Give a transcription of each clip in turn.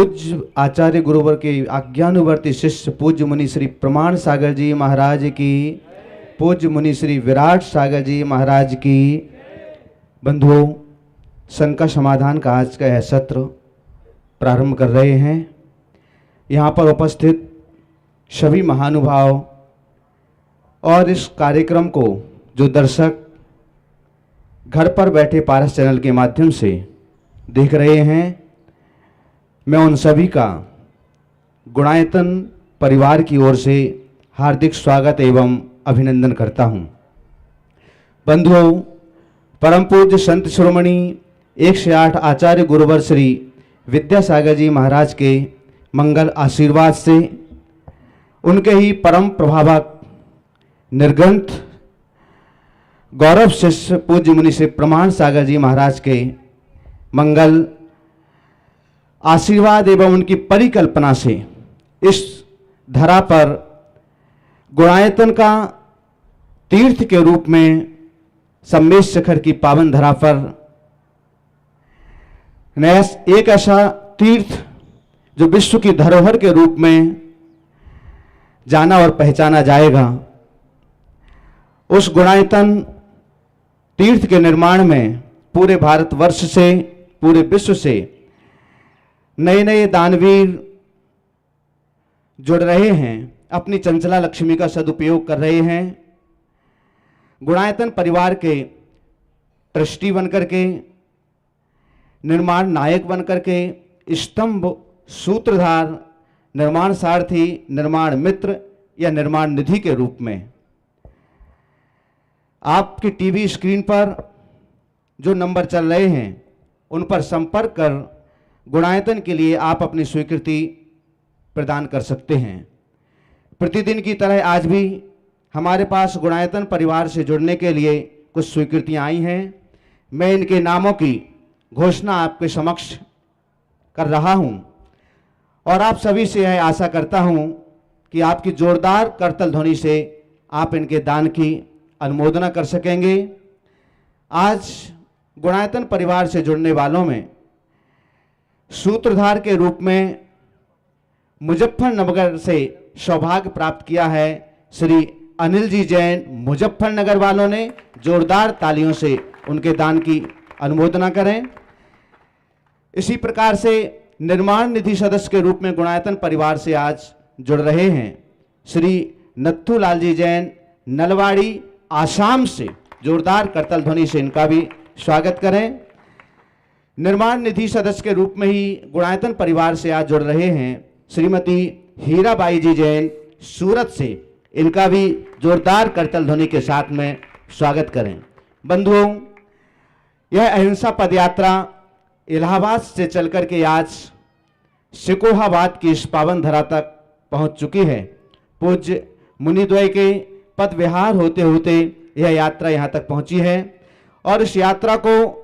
पूज्य आचार्य गुरुवर के आज्ञानुवर्ती शिष्य पूज्य मुनि श्री प्रमाण सागर जी महाराज की, पूज्य मुनि श्री विराट सागर जी महाराज की। बंधुओं, शंका समाधान का आज का यह सत्र प्रारंभ कर रहे हैं। यहाँ पर उपस्थित सभी महानुभाव और इस कार्यक्रम को जो दर्शक घर पर बैठे पारस चैनल के माध्यम से देख रहे हैं, मैं उन सभी का गुणायतन परिवार की ओर से हार्दिक स्वागत एवं अभिनंदन करता हूं। बंधुओं, परम पूज्य संत शिरोमणि 108 आचार्य गुरुवर श्री विद्यासागर जी महाराज के मंगल आशीर्वाद से, उनके ही परम प्रभावक निर्ग्रंथ गौरव शिष्य पूज्य मुनि श्री प्रमाण सागर जी महाराज के मंगल आशीर्वाद एवं उनकी परिकल्पना से इस धरा पर गुणायतन का तीर्थ के रूप में सम्मेश शिखर की पावन धरा पर एक ऐसा तीर्थ जो विश्व की धरोहर के रूप में जाना और पहचाना जाएगा, उस गुणायतन तीर्थ के निर्माण में पूरे भारतवर्ष से, पूरे विश्व से नए नए दानवीर जुड़ रहे हैं, अपनी चंचला लक्ष्मी का सदुपयोग कर रहे हैं। गुणायतन परिवार के ट्रस्टी बनकर के, निर्माण नायक बनकर के, स्तंभ, सूत्रधार, निर्माण सारथी, निर्माण मित्र या निर्माण निधि के रूप में आपकी टीवी स्क्रीन पर जो नंबर चल रहे हैं, उन पर संपर्क कर गुणायतन के लिए आप अपनी स्वीकृति प्रदान कर सकते हैं। प्रतिदिन की तरह आज भी हमारे पास गुणायतन परिवार से जुड़ने के लिए कुछ स्वीकृतियां आई हैं। मैं इनके नामों की घोषणा आपके समक्ष कर रहा हूं और आप सभी से यह आशा करता हूं कि आपकी जोरदार करतल ध्वनि से आप इनके दान की अनुमोदना कर सकेंगे। आज गुणायतन परिवार से जुड़ने वालों में सूत्रधार के रूप में मुजफ्फरनगर से सौभाग्य प्राप्त किया है श्री अनिल जी जैन। मुजफ्फरनगर वालों ने जोरदार तालियों से उनके दान की अनुमोदना करें। इसी प्रकार से निर्माण निधि सदस्य के रूप में गुणायतन परिवार से आज जुड़ रहे हैं श्री नत्थू लाल जी जैन, नलवाड़ी, आसाम से। जोरदार करतल ध्वनि से इनका भी स्वागत करें। निर्माण निधि सदस्य के रूप में ही गुणायतन परिवार से आज जुड़ रहे हैं श्रीमती हीराबाई जी जैन, सूरत से। इनका भी जोरदार करतल ध्वनि के साथ में स्वागत करें। बंधुओं, यह अहिंसा पदयात्रा इलाहाबाद से चलकर के आज सिकोहाबाद की इस पावन धरा तक पहुंच चुकी है। पूज्य मुनिद्वय के पद विहार होते होते यह यात्रा यहां तक पहुंची है और इस यात्रा को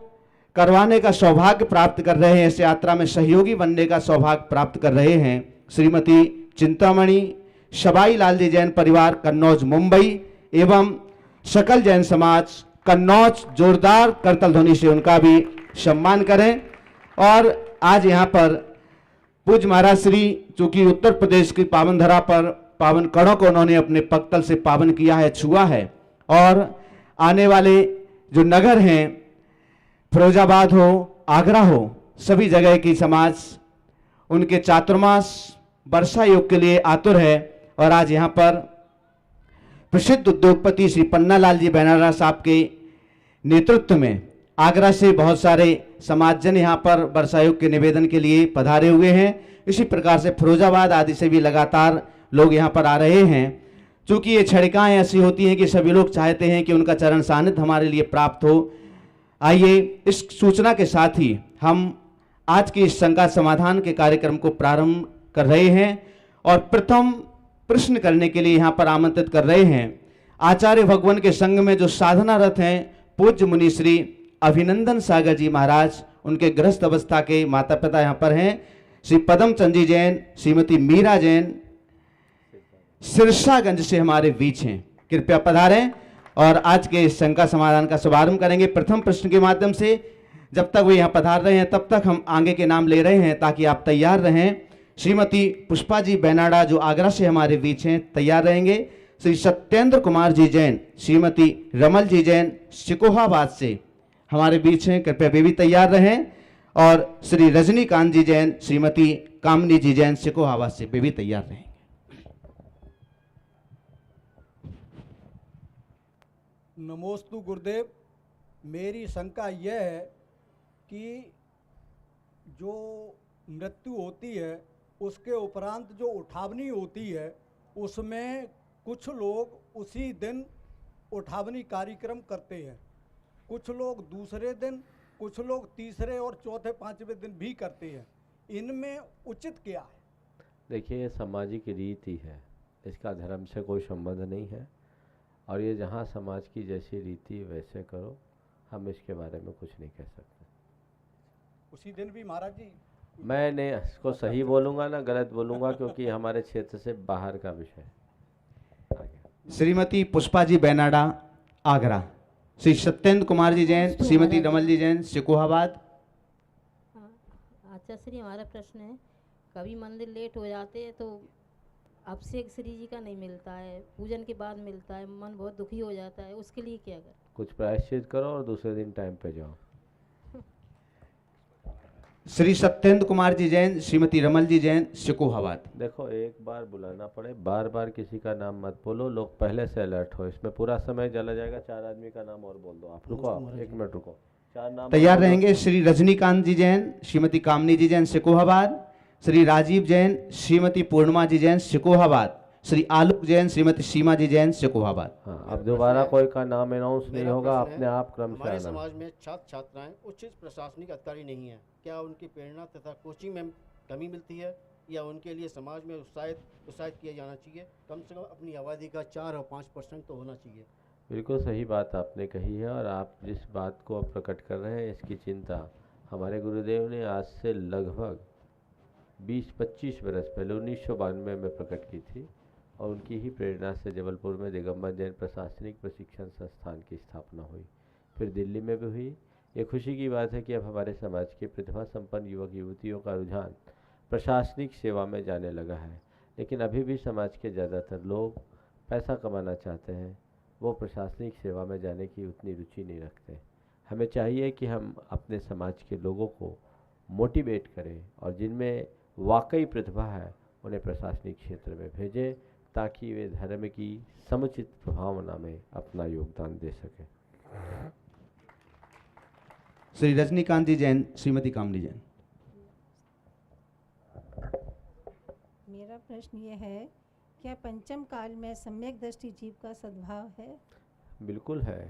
करवाने का सौभाग्य प्राप्त कर रहे हैं, इस यात्रा में सहयोगी बनने का सौभाग्य प्राप्त कर रहे हैं श्रीमती चिंतामणि शबाई लाल जी जैन परिवार, कन्नौज, मुंबई एवं सकल जैन समाज, कन्नौज। जोरदार करतल ध्वनि से उनका भी सम्मान करें। और आज यहाँ पर पूज्य महाराज श्री, चूंकि उत्तर प्रदेश की पावन धरा पर पावन कणों को उन्होंने अपने पक्तल से पावन किया है, छुआ है, और आने वाले जो नगर हैं, फिरोजाबाद हो, आगरा हो, सभी जगह की समाज उनके चातुर्मास वर्षा योग के लिए आतुर है। और आज यहाँ पर प्रसिद्ध उद्योगपति श्री पन्नालाल जी बैनाला साहब के नेतृत्व में आगरा से बहुत सारे समाजजन यहाँ पर वर्षा योग के निवेदन के लिए पधारे हुए हैं। इसी प्रकार से फिरोजाबाद आदि से भी लगातार लोग यहाँ पर आ रहे हैं। चूँकि ये छड़िकाएँ ऐसी होती हैं कि सभी लोग चाहते हैं कि उनका चरण सानिध्य हमारे लिए प्राप्त हो। आइए, इस सूचना के साथ ही हम आज की इस शंका समाधान के कार्यक्रम को प्रारंभ कर रहे हैं और प्रथम प्रश्न करने के लिए यहाँ पर आमंत्रित कर रहे हैं आचार्य भगवान के संग में जो साधना रत हैं पूज्य मुनि श्री अभिनंदन सागर जी महाराज। उनके गृहस्थ अवस्था के माता पिता यहाँ पर हैं श्री पदम चंद जी जैन, श्रीमती मीरा जैन, सिरसागंज से हमारे बीच हैं। कृपया पधारें और आज के इस शंका समाधान का शुभारंभ करेंगे। प्रथम प्रश्न के माध्यम से जब तक वो यहाँ पधार रहे हैं तब तक हम आगे के नाम ले रहे हैं ताकि आप तैयार रहें। श्रीमती पुष्पा जी बेनाडा जो आगरा से हमारे बीच हैं तैयार रहेंगे। श्री सत्येंद्र कुमार जी जैन, श्रीमती रमल जी जैन शिकोहाबाद से हमारे बीच हैं, कृपया वे भी तैयार रहें। और श्री रजनीकांत जी जैन, श्रीमती कामनी जी जैन शिकोहाबाद से वे भी तैयार रहेंगे। नमोस्तु गुरुदेव। मेरी शंका यह है कि जो मृत्यु होती है उसके उपरांत जो उठावनी होती है उसमें कुछ लोग उसी दिन उठावनी कार्यक्रम करते हैं, कुछ लोग दूसरे दिन, कुछ लोग तीसरे और चौथे पांचवें दिन भी करते हैं। इनमें उचित क्या है? देखिए, ये सामाजिक रीति है, इसका धर्म से कोई संबंध नहीं है और ये जहाँ समाज की जैसी रीति वैसे करो, हम इसके बारे में कुछ नहीं कह सकते। उसी दिन भी महाराज जी मैंने इसको सही बोलूँगा ना गलत बोलूँगा, क्योंकि हमारे क्षेत्र से बाहर का विषय है। श्रीमती पुष्पा जी बेनाडा आगरा, श्री सत्येंद्र कुमार जी जैन, श्रीमती रमल जी जैन शिकोहाबाद। आचार्य श्री, हमारा प्रश्न है, कभी मंदिर लेट हो जाते हैं तो अभिषेक श्री जी का नहीं मिलता है, पूजन के बाद मिलता है, मन बहुत दुखी हो जाता है, उसके लिए क्या करें? कुछ प्रायश्चित करो और दूसरे दिन टाइम पे जाओ। श्री सत्येंद्र कुमार जी जैन, श्रीमती रमल जी जैन शिकोहाबाद। देखो, एक बार बुलाना पड़े, बार बार किसी का नाम मत बोलो, लोग पहले से अलर्ट हो, इसमें पूरा समय चला जाएगा। 4 आदमी का नाम और बोल दो। आप रुको, आप 1 मिनट रुको। 4 नाम तैयार रहेंगे। श्री रजनीकांत जी जैन, श्रीमती कामनी जी जैन शिकोहाबाद, श्री राजीव जैन, श्रीमती पूर्णिमा जी जैन शिकोहाबाद, श्री आलोक जैन, श्रीमती सीमा जी जैन शिकोहाबाद। हाँ, अब दोबारा कोई का नाम अनाउंस नहीं होगा, अपने आप क्रम से हमारे आना। समाज में छात्र छात्राएं उचित प्रशासनिक अधिकारी नहीं है। क्या उनकी प्रेरणा तथा कोचिंग में कमी मिलती है या उनके लिए समाज में उत्साहित किया जाना चाहिए? कम से कम अपनी आबादी का 4 और 5% तो होना चाहिए। बिल्कुल सही बात आपने कही है और आप जिस बात को प्रकट कर रहे हैं इसकी चिंता हमारे गुरुदेव ने आज से लगभग 20-25 वर्ष पहले 1992 में प्रकट की थी और उनकी ही प्रेरणा से जबलपुर में दिगंबर जैन प्रशासनिक प्रशिक्षण संस्थान की स्थापना हुई, फिर दिल्ली में भी हुई। ये खुशी की बात है कि अब हमारे समाज के प्रतिभा संपन्न युवक युवतियों का रुझान प्रशासनिक सेवा में जाने लगा है, लेकिन अभी भी समाज के ज़्यादातर लोग पैसा कमाना चाहते हैं, वो प्रशासनिक सेवा में जाने की उतनी रुचि नहीं रखते। हमें चाहिए कि हम अपने समाज के लोगों को मोटिवेट करें और जिनमें वाकई प्रतिभा है उन्हें प्रशासनिक क्षेत्र में भेजें ताकि वे धर्म की समुचित भावना में अपना योगदान दे सकें। श्री रजनीकांत जी जैन, श्रीमती कामनी जैन। मेरा प्रश्न ये है, क्या पंचम काल में सम्यक दृष्टि जीव का सद्भाव है? बिल्कुल है,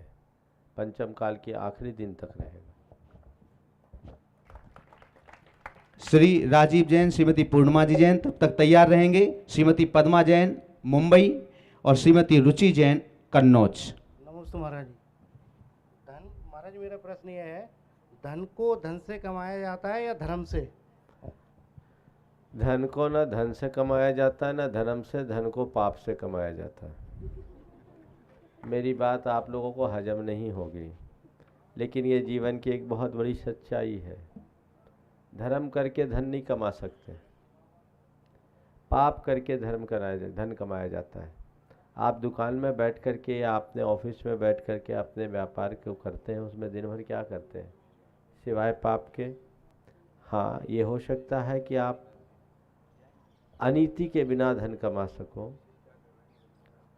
पंचम काल के आखिरी दिन तक रहेगा। श्री राजीव जैन, श्रीमती पूर्णिमा जी जैन तब तक तैयार रहेंगे। श्रीमती पद्मा जैन मुंबई और श्रीमती रुचि जैन कन्नौज। नमस्ते महाराज जी। महाराज मेरा प्रश्न ये है, धन को धन से कमाया जाता है या धर्म से? धन को न धन से कमाया जाता है न धर्म से, धन को पाप से कमाया जाता है। मेरी बात आप लोगों को हजम नहीं होगी, लेकिन ये जीवन की एक बहुत बड़ी सच्चाई है। धर्म करके धन नहीं कमा सकते, पाप करके धन कमाया जाता है। आप दुकान में बैठ कर के या अपने ऑफिस में बैठ कर के अपने व्यापार को करते हैं, उसमें दिन भर क्या करते हैं सिवाय पाप के? हाँ, ये हो सकता है कि आप अनीति के बिना धन कमा सको,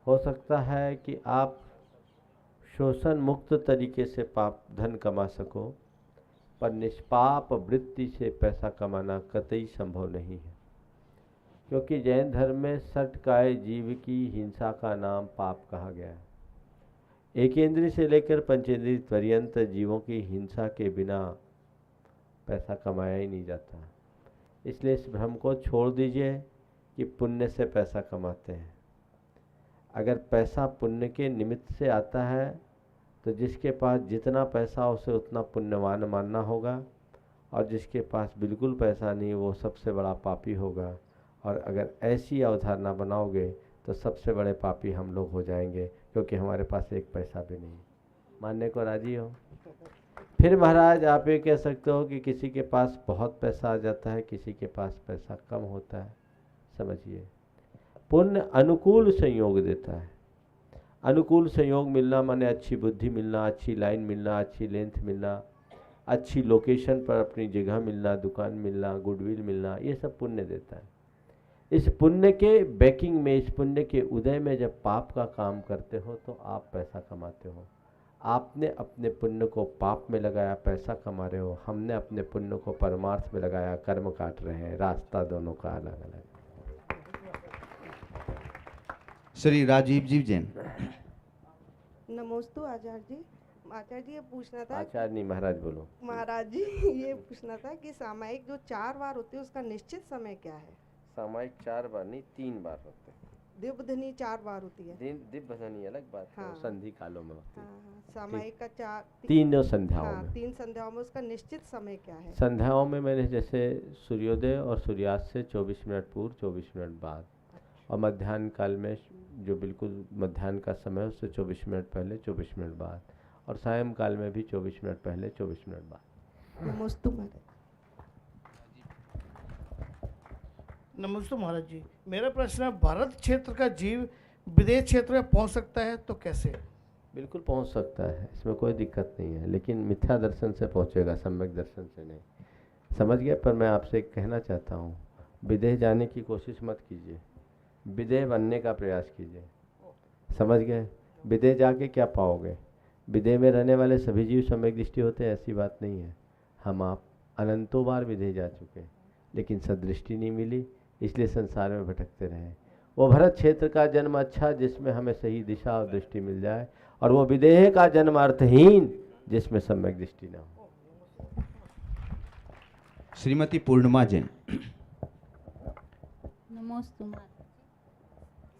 हो सकता है कि आप शोषण मुक्त तरीके से पाप धन कमा सको, पर निष्पाप वृत्ति से पैसा कमाना कतई संभव नहीं है, क्योंकि जैन धर्म में सटकाए जीव की हिंसा का नाम पाप कहा गया है। एकेंद्रीय से लेकर पंचेंद्रीय पर्यंत जीवों की हिंसा के बिना पैसा कमाया ही नहीं जाता। इसलिए इस भ्रम को छोड़ दीजिए कि पुण्य से पैसा कमाते हैं। अगर पैसा पुण्य के निमित्त से आता है तो जिसके पास जितना पैसा उसे उतना पुण्यवान मानना होगा, और जिसके पास बिल्कुल पैसा नहीं वो सबसे बड़ा पापी होगा। और अगर ऐसी अवधारणा बनाओगे तो सबसे बड़े पापी हम लोग हो जाएंगे, क्योंकि हमारे पास एक पैसा भी नहीं। मानने को राजी हो? फिर महाराज आप ये कह सकते हो कि किसी के पास बहुत पैसा आ जाता है, किसी के पास पैसा कम होता है। समझिए, पुण्य अनुकूल संयोग देता है। अनुकूल संयोग मिलना माने अच्छी बुद्धि मिलना, अच्छी लाइन मिलना, अच्छी लेंथ मिलना, अच्छी लोकेशन पर अपनी जगह मिलना, दुकान मिलना, गुडविल मिलना, ये सब पुण्य देता है। इस पुण्य के बैकिंग में, इस पुण्य के उदय में जब पाप का काम करते हो तो आप पैसा कमाते हो। आपने अपने पुण्य को पाप में लगाया, पैसा कमा रहे हो। हमने अपने पुण्य को परमार्थ में लगाया, कर्म काट रहे हैं। रास्ता दोनों का अलग अलग। श्री राजीव जी जैन। नमोस्तु आचार्य जी। आचार्य जी, ये पूछना था आचार्य नहीं, महाराज बोलो। महाराज जी, ये पूछना था कि सामायिक जो 4 बार होती है उसका निश्चित समय क्या है? सामायिक 4 बार नहीं, 3 बार होते हैं। दिव्यधनी 4 बार होती है। दिव्य धनी अलग बात है, हाँ। संधि कालों में होती है। हाँ, सामायिक का 4 तीनों संध्याओं हाँ, में। 3 संध्याओं में उसका निश्चित समय क्या है? संध्याओं में मैंने जैसे सूर्योदय और सूर्यास्त से 24 मिनट पूर्व, 24 मिनट बाद, और मध्याह्न काल में जो बिल्कुल मध्याह्न का समय है उससे 24 मिनट पहले, 24 मिनट बाद, और सायं काल में भी 24 मिनट पहले, 24 मिनट बाद। नमोस्तु महाराज। नमस्ते महाराज जी, मेरा प्रश्न है, भारत क्षेत्र का जीव विदेश क्षेत्र में पहुंच सकता है तो कैसे? बिल्कुल पहुंच सकता है, इसमें कोई दिक्कत नहीं है, लेकिन मिथ्या दर्शन से पहुंचेगा, सम्यक दर्शन से नहीं। समझ गए? पर मैं आपसे एक कहना चाहता हूँ, विदेश जाने की कोशिश मत कीजिए, विदेह बनने का प्रयास कीजिए। समझ गए? विदेह जाके क्या पाओगे? विदेह में रहने वाले सभी जीव सम्यक दृष्टि होते हैं, ऐसी बात नहीं है। हम आप अनंतों बार विदेह जा चुके हैं, लेकिन सदृष्टि नहीं मिली, इसलिए संसार में भटकते रहे। वो भरत क्षेत्र का जन्म अच्छा, जिसमें हमें सही दिशा और दृष्टि मिल जाए, और वो विदेह का जन्म अर्थहीन, जिसमें सम्यक दृष्टि न हो। श्रीमती पूर्णिमा जैन। नमोस्तु माता।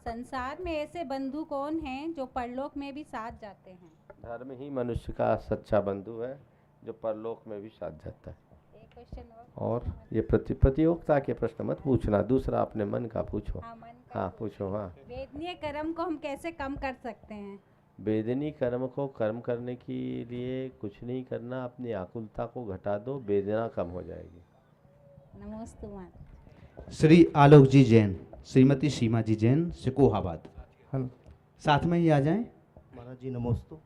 संसार में ऐसे बंधु कौन हैं जो परलोक में भी साथ जाते हैं? धर्म ही मनुष्य का सच्चा बंधु है, जो परलोक में भी साथ जाता है। एक क्वेश्चन और ये प्रतियोगिता के प्रश्न मत पूछना, दूसरा अपने मन का पूछो। हाँ, मन का हाँ पूछो। हाँ, वेदनीय कर्म को हम कैसे कम कर सकते हैं? वेदनी कर्म को कर्म करने के लिए कुछ नहीं करना, अपनी आकुलता को घटा दो, वेदना कम हो जाएगी। नमोस्तु माता। श्री आलोक जी जैन। श्रीमती सीमा जी जैन, सिकोहाबाद। हेलो साथ में ही आ जाएं। महाराज जी, नमोस्तु।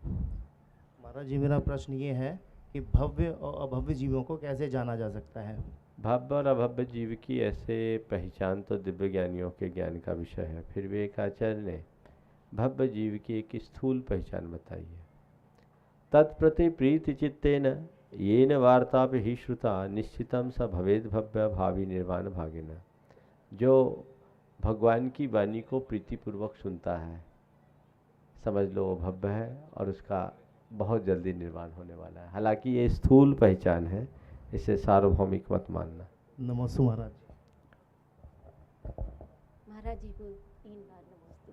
महाराज जी, मेरा प्रश्न ये है कि भव्य और अभव्य जीवों को कैसे जाना जा सकता है? भव्य और अभव्य जीव की ऐसे पहचान तो दिव्य ज्ञानियों के ज्ञान का विषय है। फिर भी एक आचार्य ने भव्य जीव की एक स्थूल पहचान बताई है। तत्प्रति प्रीति चित्तेन येन वार्तापि ही श्रुता निश्चितम स भवेद भव्य भावी निर्वाण भागिना। जो भगवान की वाणी को प्रीतिपूर्वक सुनता है, समझ लो वो भव्य है, और उसका बहुत जल्दी निर्वाण होने वाला है। हालांकि ये स्थूल पहचान है, इसे सार्वभौमिक मत मानना। नमस्ते महाराज। महाराज जी को 3 बार नमस्ते।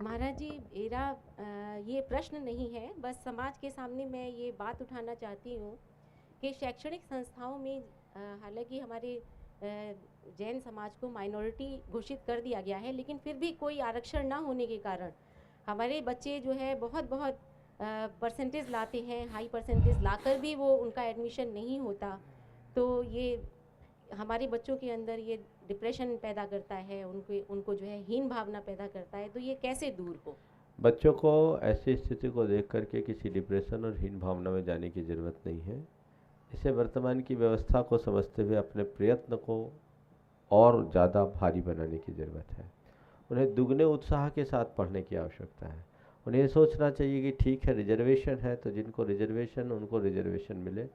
महाराज जी, मेरा ये प्रश्न नहीं है, बस समाज के सामने मैं ये बात उठाना चाहती हूँ कि शैक्षणिक संस्थाओं में हालांकि हमारे जैन समाज को माइनॉरिटी घोषित कर दिया गया है, लेकिन फिर भी कोई आरक्षण ना होने के कारण हमारे बच्चे जो है बहुत परसेंटेज लाते हैं, हाई परसेंटेज लाकर भी वो उनका एडमिशन नहीं होता। तो ये हमारे बच्चों के अंदर ये डिप्रेशन पैदा करता है, उनको जो है हीन भावना पैदा करता है। तो ये कैसे दूर हो? बच्चों को ऐसी स्थिति को देख करके किसी डिप्रेशन और हीन भावना में जाने की ज़रूरत नहीं है। इसे वर्तमान की व्यवस्था को समझते हुए अपने प्रयत्न को और ज़्यादा भारी बनाने की ज़रूरत है। उन्हें दुगने उत्साह के साथ पढ़ने की आवश्यकता है। उन्हें ये सोचना चाहिए कि ठीक है, रिजर्वेशन है तो जिनको रिजर्वेशन, उनको रिजर्वेशन मिले।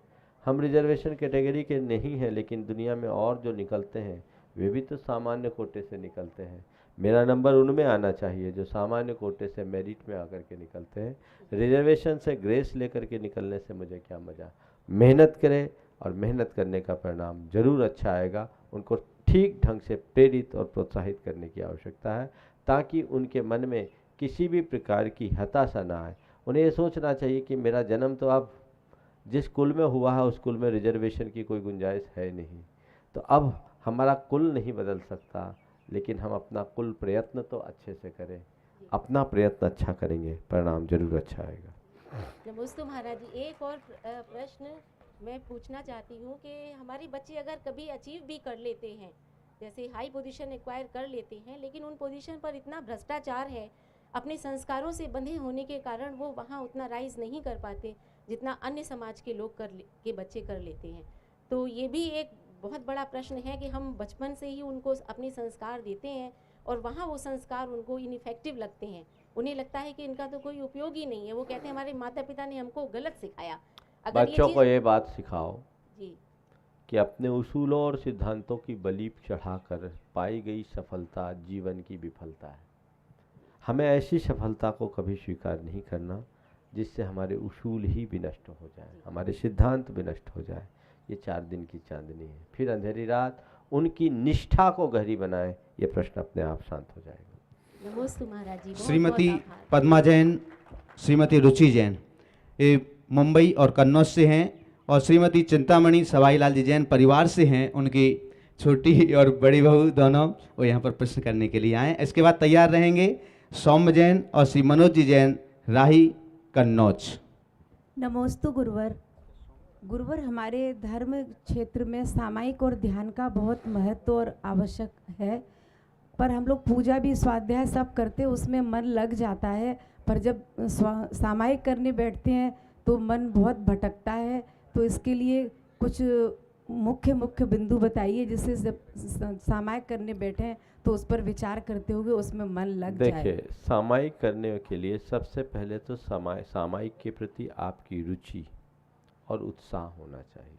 हम रिजर्वेशन कैटेगरी के नहीं हैं, लेकिन दुनिया में और जो निकलते हैं वे भी तो सामान्य कोटे से निकलते हैं। मेरा नंबर उनमें आना चाहिए जो सामान्य कोटे से मेरिट में आकर के निकलते हैं। रिजर्वेशन से ग्रेस लेकर के निकलने से मुझे क्या मज़ा। मेहनत करें, और मेहनत करने का परिणाम जरूर अच्छा आएगा। उनको ठीक ढंग से प्रेरित और प्रोत्साहित करने की आवश्यकता है, ताकि उनके मन में किसी भी प्रकार की हताशा ना आए। उन्हें ये सोचना चाहिए कि मेरा जन्म तो अब जिस कुल में हुआ है उस कुल में रिजर्वेशन की कोई गुंजाइश है नहीं, तो अब हमारा कुल नहीं बदल सकता, लेकिन हम अपना कुल प्रयत्न तो अच्छे से करें। अपना प्रयत्न अच्छा करेंगे, परिणाम जरूर अच्छा आएगा। नमस्ते महाराज जी, एक और प्रश्न मैं पूछना चाहती हूँ कि हमारे बच्चे अगर कभी अचीव भी कर लेते हैं, जैसे हाई पोजीशन एक्वायर कर लेते हैं, लेकिन उन पोजीशन पर इतना भ्रष्टाचार है, अपने संस्कारों से बंधे होने के कारण वो वहाँ उतना राइज नहीं कर पाते जितना अन्य समाज के लोग के बच्चे कर लेते हैं। तो ये भी एक बहुत बड़ा प्रश्न है कि हम बचपन से ही उनको अपने संस्कार देते हैं और वहाँ वो संस्कार उनको इनइफेक्टिव लगते हैं, उन्हें लगता है कि इनका तो कोई उपयोग ही नहीं है। वो कहते हैं हमारे माता पिता ने हमको गलत सिखाया। अगर बच्चों ये को ये बात सिखाओ जी कि अपने उसूलों और सिद्धांतों की बलि चढ़ाकर पाई गई सफलता जीवन की विफलता है। हमें ऐसी सफलता को कभी स्वीकार नहीं करना जिससे हमारे उसूल ही विनष्ट हो जाए, हमारे सिद्धांत विनष्ट हो जाए। ये 4 दिन की चांदनी है, फिर अंधेरी रात उनकी निष्ठा को गहरी बनाए, ये प्रश्न अपने आप शांत हो जाएगा। नमस्ते महाराज जी। श्रीमती पद्मा जैन, श्रीमती रुचि जैन ये मुंबई और कन्नौज से हैं, और श्रीमती चिंतामणि सवाईलाल जी जैन परिवार से हैं। उनकी छोटी और बड़ी बहू दोनों वो यहाँ पर प्रश्न करने के लिए आए। इसके बाद तैयार रहेंगे सौम्य जैन और श्री मनोज जी जैन, राही, कन्नौज। नमोस्तु गुरुवर। गुरुवर, हमारे धर्म क्षेत्र में सामायिक और ध्यान का बहुत महत्व और आवश्यक है, पर हम लोग पूजा भी स्वाध्याय सब करते हैं, उसमें मन लग जाता है, पर जब सामायिक करने बैठते हैं तो मन बहुत भटकता है। तो इसके लिए कुछ मुख्य बिंदु बताइए जिससे जब सामायिक करने बैठें तो उस पर विचार करते हुए उसमें मन लग जाए। देखिए, सामायिक करने के लिए सबसे पहले तो सामायिक के प्रति आपकी रुचि और उत्साह होना चाहिए।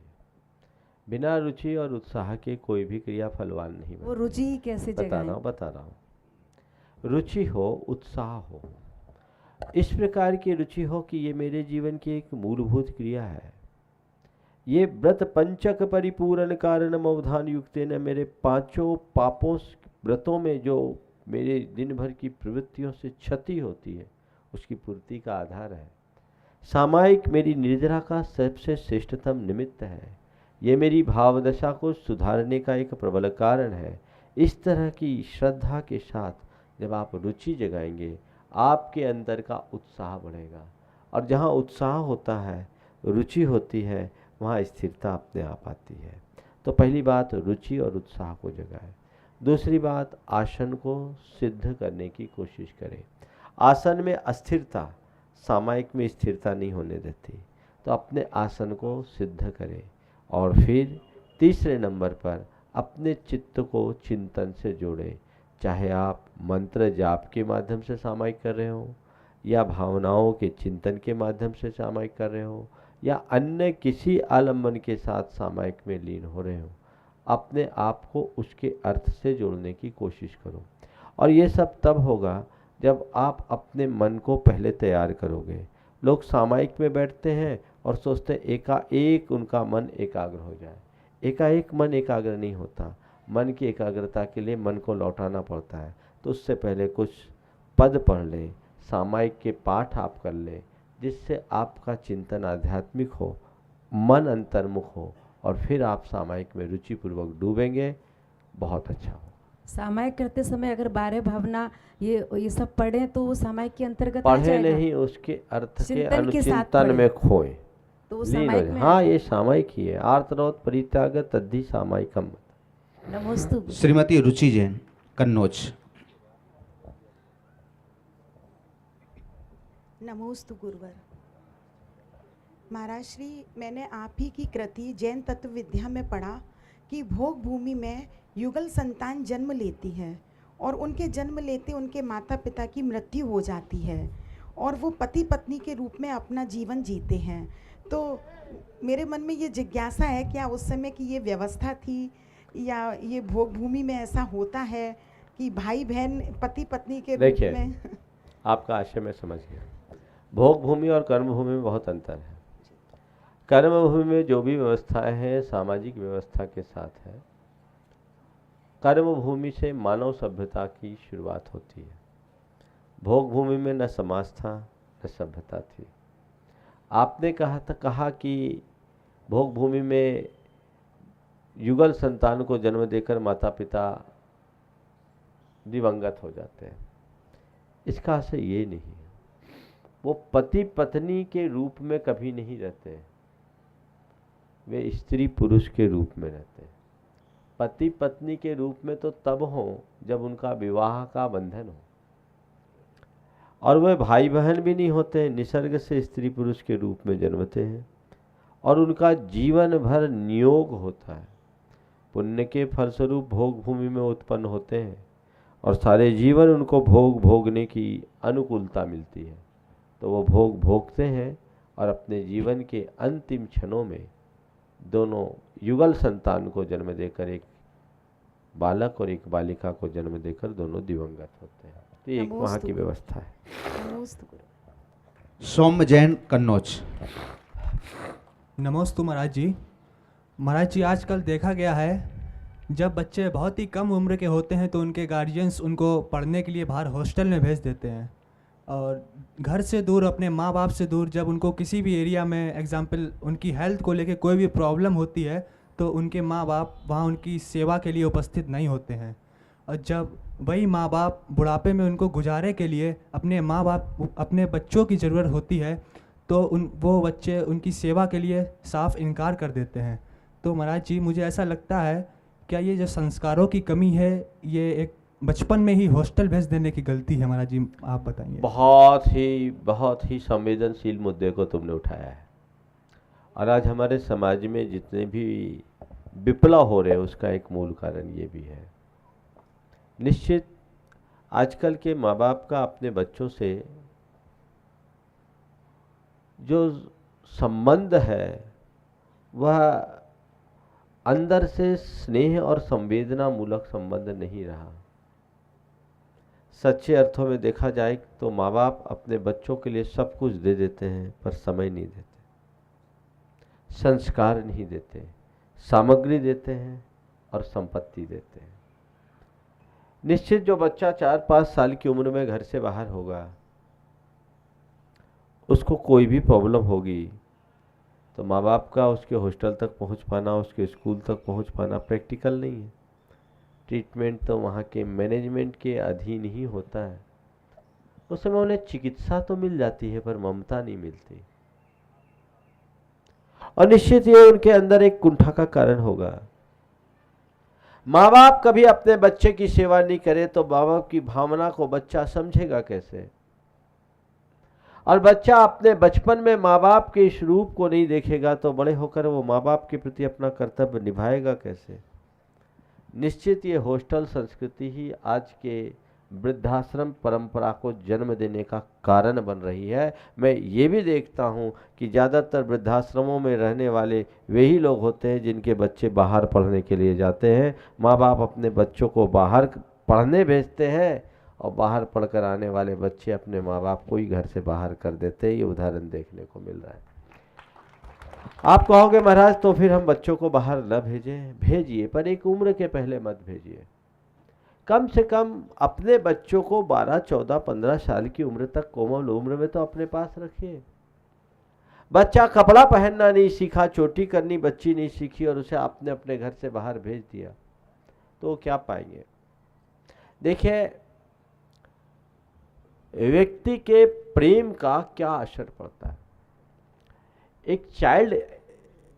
बिना रुचि और उत्साह के कोई भी क्रिया फलवान नहीं बनती। वो रुचि कैसे जगाएं? बता रहा हूँ। रुचि हो, उत्साह हो, इस प्रकार की रुचि हो कि ये मेरे जीवन की एक मूलभूत क्रिया है। ये व्रत पंचक परिपूर्ण कारण अवधान युक्ते न, मेरे 5 पापों व्रतों में जो मेरे दिन भर की प्रवृत्तियों से क्षति होती है उसकी पूर्ति का आधार है। सामायिक मेरी निर्जरा का सबसे श्रेष्ठतम निमित्त है। ये मेरी भावदशा को सुधारने का एक प्रबल कारण है। इस तरह की श्रद्धा के साथ जब आप रुचि जगाएंगे, आपके अंदर का उत्साह बढ़ेगा, और जहाँ उत्साह होता है, रुचि होती है, वहाँ स्थिरता अपने आप आती है। तो पहली बात, रुचि और उत्साह को जगाएं। दूसरी बात, आसन को सिद्ध करने की कोशिश करें। आसन में अस्थिरता सामायिक में स्थिरता नहीं होने देती, तो अपने आसन को सिद्ध करें। और फिर तीसरे नंबर पर अपने चित्त को चिंतन से जोड़ें। चाहे आप मंत्र जाप के माध्यम से सामायिक कर रहे हो, या भावनाओं के चिंतन के माध्यम से सामायिक कर रहे हो, या अन्य किसी आलम्बन के साथ सामायिक में लीन हो रहे हो, अपने आप को उसके अर्थ से जोड़ने की कोशिश करो। और ये सब तब होगा जब आप अपने मन को पहले तैयार करोगे। लोग सामायिक में बैठते हैं और सोचते हैं एकाएक उनका मन एकाग्र हो जाए। एकाएक मन एकाग्र नहीं होता। मन की एकाग्रता के लिए मन को लौटाना पड़ता है। तो उससे पहले कुछ पद पढ़ लें, सामायिक के पाठ आप कर लें, जिससे आपका चिंतन आध्यात्मिक हो, मन अंतर्मुख हो, और फिर आप सामायिक में रुचिपूर्वक डूबेंगे, बहुत अच्छा हो। सामायिक करते समय अगर 12 भावना ये सब पढ़ें तो वो सामायिक के अंतर्गत पढ़े नहीं, उसके अर्थ के अनुचिंतन में खोए, तो सामायिक में। हाँ, ये सामायिक ही है। आर्तरोत परित्याग तद्धि सामायिकम। नमोस्तु। श्रीमती रुचि जैन, कन्नौज। नमोस्तु गुरुवर। महाराज श्री, मैंने आप ही की कृति जैन तत्व विद्या में पढ़ा कि भोग भूमि में युगल संतान जन्म लेती है और उनके जन्म लेते उनके माता पिता की मृत्यु हो जाती है और वो पति पत्नी के रूप में अपना जीवन जीते हैं। तो मेरे मन में ये जिज्ञासा है, क्या उस समय की ये व्यवस्था थी या ये भोग भूमि में ऐसा होता है कि भाई बहन पति पत्नी के रूप में? आपका आशय मैं समझ गया। भोग भूमि और कर्म भूमि में बहुत अंतर है। कर्म भूमि में जो भी व्यवस्थाएं हैं सामाजिक व्यवस्था के साथ है। कर्म भूमि से मानव सभ्यता की शुरुआत होती है। भोग भूमि में न समाज था न सभ्यता थी। आपने कहा कि भोग भूमि में युगल संतान को जन्म देकर माता पिता दिवंगत हो जाते हैं। इसका आशय ये नहीं है। वो पति पत्नी के रूप में कभी नहीं रहते, वे स्त्री पुरुष के रूप में रहते हैं। पति पत्नी के रूप में तो तब हो जब उनका विवाह का बंधन हो, और वे भाई बहन भी नहीं होते, निसर्ग से स्त्री पुरुष के रूप में जन्मते हैं और उनका जीवन भर नियोग होता है। पुण्य के फलस्वरूप भोग भूमि में उत्पन्न होते हैं और सारे जीवन उनको भोग भोगने की अनुकूलता मिलती है, तो वो भोग भोगते हैं और अपने जीवन के अंतिम क्षणों में दोनों युगल संतान को जन्म देकर, एक बालक और एक बालिका को जन्म देकर दोनों दिवंगत होते हैं। तो एक वहाँ की व्यवस्था है। सौम्य जैन, कन्नौज। नमोस्तु महाराज जी। महाराज जी, आजकल देखा गया है जब बच्चे बहुत ही कम उम्र के होते हैं तो उनके गार्जियंस उनको पढ़ने के लिए बाहर हॉस्टल में भेज देते हैं, और घर से दूर, अपने माँ बाप से दूर, जब उनको किसी भी एरिया में एग्जाम्पल उनकी हेल्थ को लेके कोई भी प्रॉब्लम होती है तो उनके माँ बाप वहाँ उनकी सेवा के लिए उपस्थित नहीं होते हैं। और जब वही माँ बाप बुढ़ापे में उनको गुजारे के लिए अपने बच्चों की ज़रूरत होती है तो वो बच्चे उनकी सेवा के लिए साफ इनकार कर देते हैं। तो महाराज जी, मुझे ऐसा लगता है क्या ये जो संस्कारों की कमी है, ये एक बचपन में ही हॉस्टल भेज देने की गलती है? महाराज जी, आप बताइए। बहुत ही संवेदनशील मुद्दे को तुमने उठाया है, और आज हमारे समाज में जितने भी विप्लव हो रहे हैं उसका एक मूल कारण ये भी है। निश्चित आजकल के माँ बाप का अपने बच्चों से जो संबंध है वह अंदर से स्नेह और संवेदना मूलक संबंध नहीं रहा। सच्चे अर्थों में देखा जाए तो माँ बाप अपने बच्चों के लिए सब कुछ दे देते हैं पर समय नहीं देते, संस्कार नहीं देते, सामग्री देते हैं और संपत्ति देते हैं। निश्चित जो बच्चा 4-5 साल की उम्र में घर से बाहर होगा, उसको कोई भी प्रॉब्लम होगी तो माँ बाप का उसके हॉस्टल तक पहुंच पाना, उसके स्कूल तक पहुंच पाना प्रैक्टिकल नहीं है। ट्रीटमेंट तो वहाँ के मैनेजमेंट के अधीन ही होता है। उस समय उन्हें चिकित्सा तो मिल जाती है पर ममता नहीं मिलती, और निश्चित ये उनके अंदर एक कुंठा का कारण होगा। माँ बाप कभी अपने बच्चे की सेवा नहीं करे तो माँ बाप की भावना को बच्चा समझेगा कैसे, और बच्चा अपने बचपन में माँ बाप के इस रूप को नहीं देखेगा तो बड़े होकर वो माँ बाप के प्रति अपना कर्तव्य निभाएगा कैसे। निश्चित ये हॉस्टल संस्कृति ही आज के वृद्धाश्रम परंपरा को जन्म देने का कारण बन रही है। मैं ये भी देखता हूँ कि ज़्यादातर वृद्धाश्रमों में रहने वाले वही लोग होते हैं जिनके बच्चे बाहर पढ़ने के लिए जाते हैं। माँ बाप अपने बच्चों को बाहर पढ़ने भेजते हैं और बाहर पढ़कर आने वाले बच्चे अपने माँ बाप को ही घर से बाहर कर देते हैं। ये उदाहरण देखने को मिल रहा है। आप कहोगे महाराज तो फिर हम बच्चों को बाहर न भेजें, भेजिए, पर एक उम्र के पहले मत भेजिए। कम से कम अपने बच्चों को 12, 14, 15 साल की उम्र तक, कोमल उम्र में तो अपने पास रखिए। बच्चा कपड़ा पहनना नहीं सीखा, चोटी करनी बच्ची नहीं सीखी और उसे आपने अपने घर से बाहर भेज दिया तो क्या पाएंगे। देखिए, व्यक्ति के प्रेम का क्या असर पड़ता है। एक चाइल्ड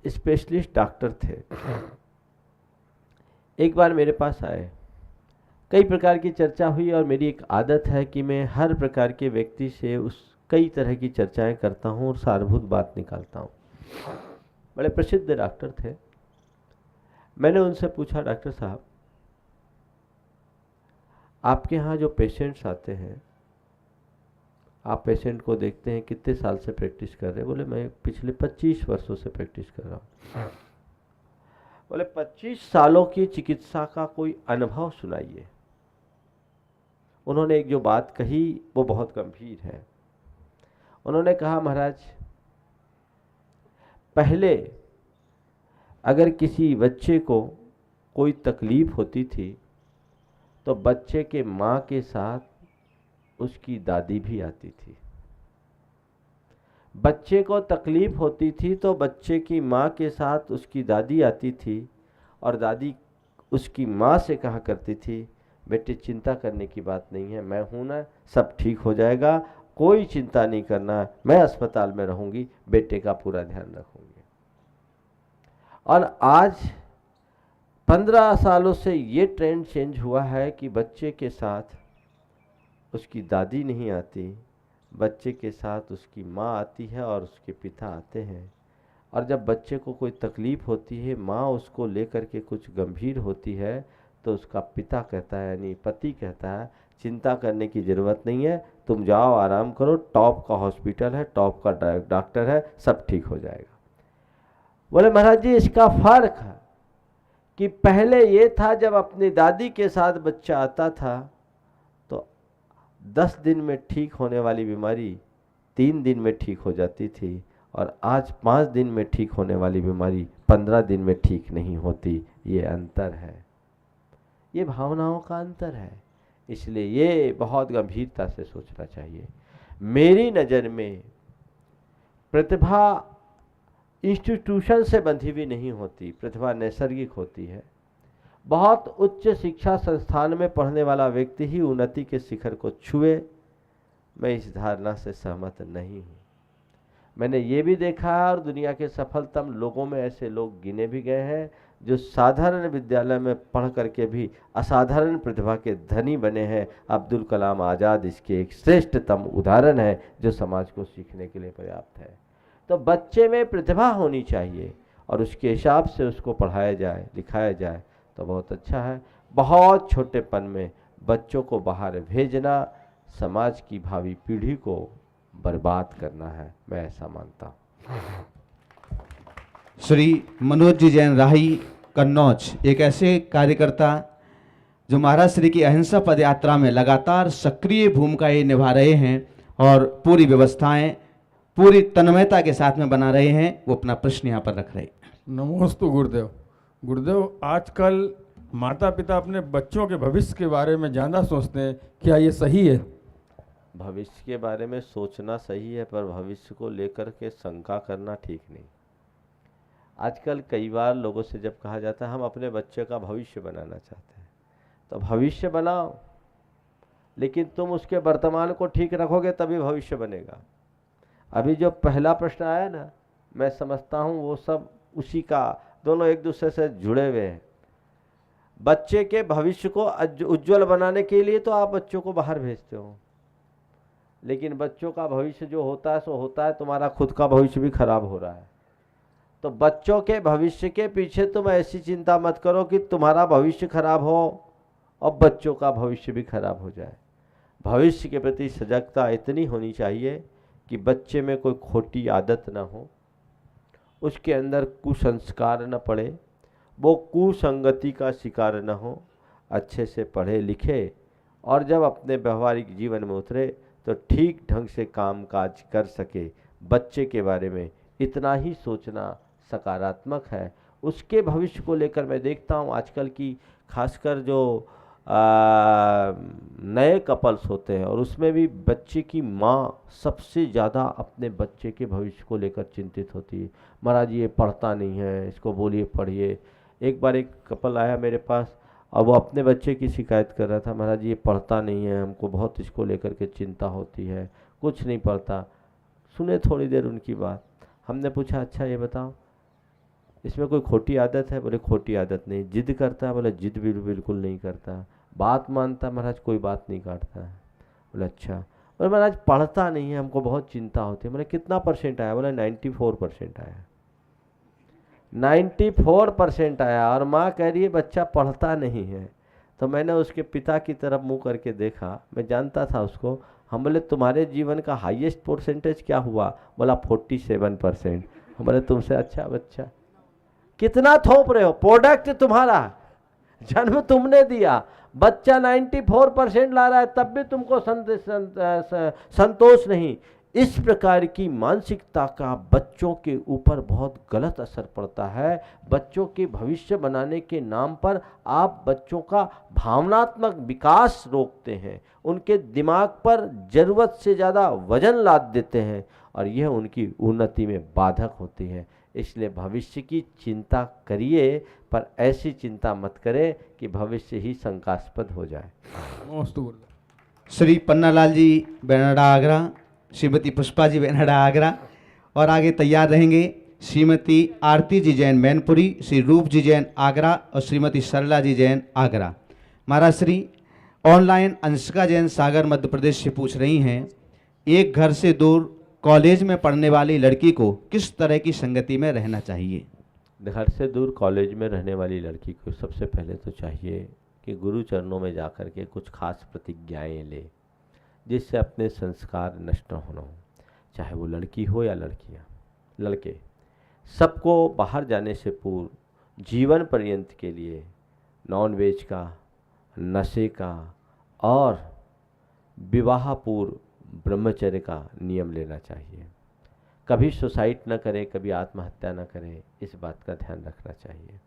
स्पेशलिस्ट डॉक्टर थे, एक बार मेरे पास आए। कई प्रकार की चर्चा हुई और मेरी एक आदत है कि मैं हर प्रकार के व्यक्ति से कई तरह की चर्चाएं करता हूं और सारभूत बात निकालता हूं। बड़े प्रसिद्ध डॉक्टर थे। मैंने उनसे पूछा, डॉक्टर साहब आपके यहाँ जो पेशेंट्स आते हैं, आप पेशेंट को देखते हैं, कितने साल से प्रैक्टिस कर रहे हैं? बोले मैं पिछले 25 वर्षों से प्रैक्टिस कर रहा हूँ। बोले 25 सालों की चिकित्सा का कोई अनुभव सुनाइए। उन्होंने एक जो बात कही वो बहुत गंभीर है। उन्होंने कहा, महाराज पहले अगर किसी बच्चे को कोई तकलीफ होती थी तो बच्चे के माँ के साथ उसकी दादी भी आती थी। बच्चे को तकलीफ होती थी तो बच्चे की माँ के साथ उसकी दादी आती थी और दादी उसकी माँ से कहा करती थी, बेटे चिंता करने की बात नहीं है, मैं हूँ ना, सब ठीक हो जाएगा कोई चिंता नहीं करना, मैं अस्पताल में रहूँगी, बेटे का पूरा ध्यान रखूँगी। और आज 15 सालों से ये ट्रेंड चेंज हुआ है कि बच्चे के साथ उसकी दादी नहीं आती, बच्चे के साथ उसकी माँ आती है और उसके पिता आते हैं। और जब बच्चे को कोई तकलीफ़ होती है, माँ उसको लेकर के कुछ गंभीर होती है, तो उसका पिता कहता है, यानी पति कहता है, चिंता करने की ज़रूरत नहीं है, तुम जाओ आराम करो, टॉप का हॉस्पिटल है, टॉप का डॉक्टर है, सब ठीक हो जाएगा। बोले महाराज जी इसका फ़र्क है कि पहले ये था जब अपनी दादी के साथ बच्चा आता था तो 10 दिन में ठीक होने वाली बीमारी 3 दिन में ठीक हो जाती थी, और आज 5 दिन में ठीक होने वाली बीमारी 15 दिन में ठीक नहीं होती। ये अंतर है, ये भावनाओं का अंतर है। इसलिए ये बहुत गंभीरता से सोचना चाहिए। मेरी नज़र में प्रतिभा इंस्टीट्यूशन से बंधी हुई नहीं होती, प्रतिभा नैसर्गिक होती है। बहुत उच्च शिक्षा संस्थान में पढ़ने वाला व्यक्ति ही उन्नति के शिखर को छुए, मैं इस धारणा से सहमत नहीं हूँ। मैंने ये भी देखा है और दुनिया के सफलतम लोगों में ऐसे लोग गिने भी गए हैं जो साधारण विद्यालय में पढ़ करके भी असाधारण प्रतिभा के धनी बने हैं। अब्दुल कलाम आज़ाद इसके एक श्रेष्ठतम उदाहरण है जो समाज को सीखने के लिए पर्याप्त है। तो बच्चे में प्रतिभा होनी चाहिए और उसके हिसाब से उसको पढ़ाया जाए, लिखाया जाए तो बहुत अच्छा है। बहुत छोटेपन में बच्चों को बाहर भेजना समाज की भावी पीढ़ी को बर्बाद करना है, मैं ऐसा मानता हूँ। श्री मनोज जी जैन राही कन्नौज एक ऐसे कार्यकर्ता जो महाराज श्री की अहिंसा पदयात्रा में लगातार सक्रिय भूमिका ये निभा रहे हैं और पूरी व्यवस्थाएं पूरी तन्मयता के साथ में बना रहे हैं, वो अपना प्रश्न यहाँ पर रख रहे हैं। नमोस्तु गुरुदेव। गुरुदेव, आजकल माता पिता अपने बच्चों के भविष्य के बारे में ज़्यादा सोचते हैं, क्या ये सही है? भविष्य के बारे में सोचना सही है, पर भविष्य को लेकर के शंका करना ठीक नहीं। आजकल कई बार लोगों से जब कहा जाता है हम अपने बच्चे का भविष्य बनाना चाहते हैं, तो भविष्य बनाओ, लेकिन तुम उसके वर्तमान को ठीक रखोगे तभी भविष्य बनेगा। अभी जो पहला प्रश्न आया ना, मैं समझता हूँ वो सब उसी का, दोनों एक दूसरे से जुड़े हुए हैं। बच्चे के भविष्य को उज्जवल बनाने के लिए तो आप बच्चों को बाहर भेजते हो, लेकिन बच्चों का भविष्य जो होता है सो होता है, तुम्हारा खुद का भविष्य भी खराब हो रहा है। तो बच्चों के भविष्य के पीछे तुम ऐसी चिंता मत करो कि तुम्हारा भविष्य खराब हो और बच्चों का भविष्य भी खराब हो जाए। भविष्य के प्रति सजगता इतनी होनी चाहिए कि बच्चे में कोई खोटी आदत न हो, उसके अंदर कुसंस्कार न पड़े, वो कुसंगति का शिकार न हो, अच्छे से पढ़े लिखे और जब अपने व्यवहारिक जीवन में उतरे तो ठीक ढंग से काम काज कर सके। बच्चे के बारे में इतना ही सोचना सकारात्मक है। उसके भविष्य को लेकर मैं देखता हूँ आजकल की खासकर जो नए कपल्स होते हैं और उसमें भी बच्चे की माँ सबसे ज़्यादा अपने बच्चे के भविष्य को लेकर चिंतित होती है। महाराज ये पढ़ता नहीं है, इसको बोलिए पढ़िए। एक बार एक कपल आया मेरे पास और वो अपने बच्चे की शिकायत कर रहा था, महाराज ये पढ़ता नहीं है, हमको बहुत इसको लेकर के चिंता होती है, कुछ नहीं पढ़ता। सुने थोड़ी देर उनकी बात, हमने पूछा अच्छा ये बताओ इसमें कोई खोटी आदत है? बोले खोटी आदत नहीं। जिद करता है? बोले जिद भी बिल्कुल नहीं करता। बात मानता है? महाराज कोई बात नहीं काटता है। बोले अच्छा। बोले महाराज पढ़ता नहीं है, हमको बहुत चिंता होती है। बोले कितना % आया? बोले 94% आया। 94% आया और माँ कह रही है बच्चा पढ़ता नहीं है। तो मैंने उसके पिता की तरफ मुँह करके देखा, मैं जानता था उसको। हम बोले तुम्हारे जीवन का हाईएस्ट % क्या हुआ? बोला 47%। हम बोले तुमसे अच्छा बच्चा। कितना थोप रहे हो? प्रोडक्ट तुम्हारा, जन्म तुमने दिया, बच्चा 94% ला रहा है तब भी तुमको संतोष नहीं। इस प्रकार की मानसिकता का बच्चों के ऊपर बहुत गलत असर पड़ता है। बच्चों के भविष्य बनाने के नाम पर आप बच्चों का भावनात्मक विकास रोकते हैं, उनके दिमाग पर ज़रूरत से ज़्यादा वजन लाद देते हैं और यह उनकी उन्नति में बाधक होती है। इसलिए भविष्य की चिंता करिए, पर ऐसी चिंता मत करें कि भविष्य ही शंकास्पद हो जाए। श्री पन्नालाल जी बेनाडा आगरा श्रीमती पुष्पा जी बेनाडा आगरा। और आगे तैयार रहेंगे श्रीमती आरती जी जैन मैनपुरी, श्री रूप जी जैन आगरा और श्रीमती सरला जी जैन आगरा। महाराज श्री ऑनलाइन अंशिका जैन सागर मध्य प्रदेश से पूछ रही हैं, एक घर से दूर कॉलेज में पढ़ने वाली लड़की को किस तरह की संगति में रहना चाहिए? घर से दूर कॉलेज में रहने वाली लड़की को सबसे पहले तो चाहिए कि गुरु चरणों में जाकर के कुछ खास प्रतिज्ञाएं ले, जिससे अपने संस्कार नष्ट न होना हो। चाहे वो लड़की हो या लड़के, सबको बाहर जाने से पूर्व जीवन पर्यंत के लिए नॉन वेज का, नशे का और विवाह पूर्व ब्रह्मचर्य का नियम लेना चाहिए। कभी सुसाइड न करे, कभी आत्महत्या न करे, इस बात का ध्यान रखना चाहिए।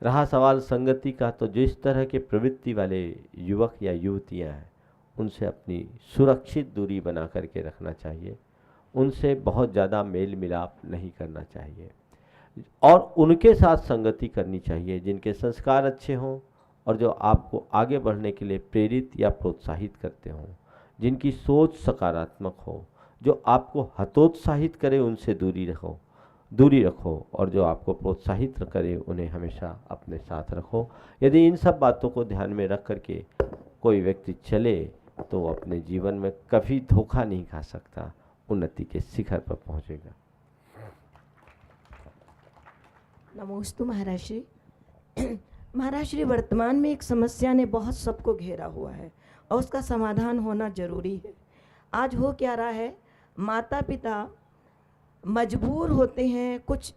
रहा सवाल संगति का, तो जिस तरह के प्रवृत्ति वाले युवक या युवतियां हैं उनसे अपनी सुरक्षित दूरी बना करके रखना चाहिए। उनसे बहुत ज़्यादा मेल मिलाप नहीं करना चाहिए और उनके साथ संगति करनी चाहिए जिनके संस्कार अच्छे हों और जो आपको आगे बढ़ने के लिए प्रेरित या प्रोत्साहित करते हों, जिनकी सोच सकारात्मक हो, जो आपको हतोत्साहित करे उनसे दूरी रखो और जो आपको प्रोत्साहित करे उन्हें हमेशा अपने साथ रखो। यदि इन सब बातों को ध्यान में रख करके कोई व्यक्ति चले तो वो अपने जीवन में कभी धोखा नहीं खा सकता, उन्नति के शिखर पर पहुंचेगा। नमोस्तु महाराज श्री। महाराज श्री, वर्तमान में एक समस्या ने बहुत सबको घेरा हुआ है और उसका समाधान होना जरूरी है। आज हो क्या रहा है, माता पिता मजबूर होते हैं, कुछ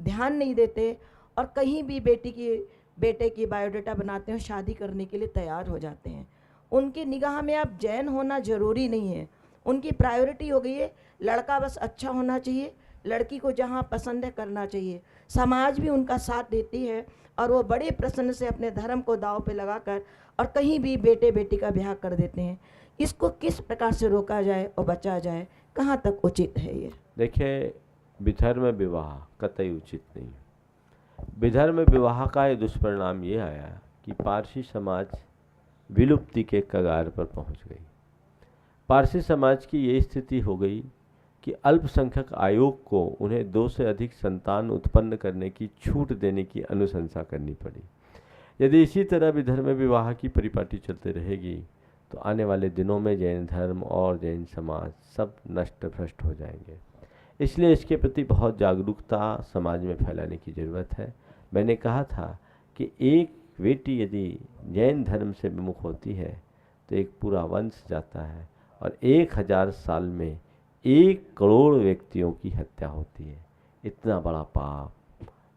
ध्यान नहीं देते और कहीं भी बेटे की बायोडाटा बनाते हैं, शादी करने के लिए तैयार हो जाते हैं। उनकी निगाह में अब जैन होना ज़रूरी नहीं है। उनकी प्रायोरिटी हो गई है लड़का बस अच्छा होना चाहिए, लड़की को जहाँ पसंद है करना चाहिए। समाज भी उनका साथ देती है और वो बड़े प्रसन्न से अपने धर्म को दांव पे लगाकर और कहीं भी बेटे बेटी का ब्याह कर देते हैं। इसको किस प्रकार से रोका जाए और बचा जाए, कहाँ तक उचित है ये? देखिए, विधर्म विवाह कतई उचित नहीं। विधर्म विवाह का ये दुष्परिणाम ये आया कि पारसी समाज विलुप्ति के कगार पर पहुंच गई। पारसी समाज की ये स्थिति हो गई कि अल्पसंख्यक आयोग को उन्हें 2 से अधिक संतान उत्पन्न करने की छूट देने की अनुशंसा करनी पड़ी। यदि इसी तरह विधर्म विवाह की परिपाटी चलते रहेगी तो आने वाले दिनों में जैन धर्म और जैन समाज सब नष्ट भ्रष्ट हो जाएंगे। इसलिए इसके प्रति बहुत जागरूकता समाज में फैलाने की ज़रूरत है। मैंने कहा था कि एक बेटी यदि जैन धर्म से विमुख होती है तो एक पूरा वंश जाता है और 1000 साल में 1 करोड़ व्यक्तियों की हत्या होती है। इतना बड़ा पाप,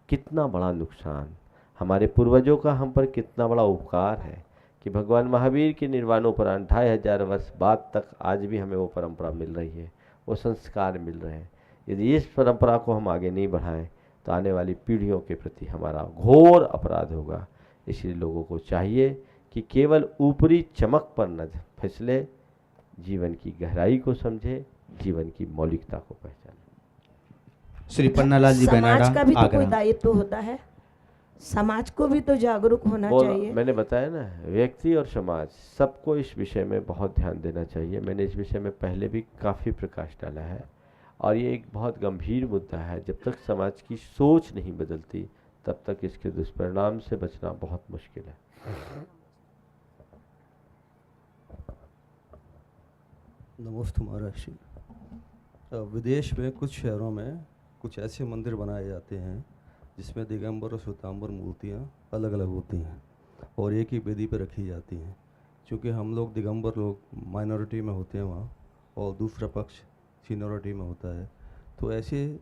कितना बड़ा नुकसान। हमारे पूर्वजों का हम पर कितना बड़ा उपकार है कि भगवान महावीर के निर्वाणोपरांत 2500 वर्ष बाद तक आज भी हमें वो परंपरा मिल रही है, वो संस्कार मिल रहे हैं। यदि इस परंपरा को हम आगे नहीं बढ़ाएं तो आने वाली पीढ़ियों के प्रति हमारा घोर अपराध होगा। इसलिए लोगों को चाहिए कि केवल ऊपरी चमक पर न फिसले, जीवन की गहराई को समझे, जीवन की मौलिकता को पहचाने। श्री पन्नालाल जी बेनाडा समाज का भी तो आगरा। कोई दायित्व होता है, समाज को भी तो जागरूक होना चाहिए। मैंने बताया ना, व्यक्ति और समाज सबको इस विषय में बहुत ध्यान देना चाहिए। मैंने इस विषय में पहले भी काफ़ी प्रकाश डाला है और ये एक बहुत गंभीर मुद्दा है। जब तक समाज की सोच नहीं बदलती तब तक इसके दुष्परिणाम से बचना बहुत मुश्किल है। नमस्ते महाराज श्री। विदेश में कुछ शहरों में कुछ ऐसे मंदिर बनाए जाते हैं जिसमें दिगंबर और श्वेतांबर मूर्तियाँ अलग अलग होती हैं और एक ही वेदी पर रखी जाती हैं। क्योंकि हम लोग दिगंबर लोग माइनॉरिटी में होते हैं वहाँ और दूसरा पक्ष सीनियरिटी में होता है, तो ऐसे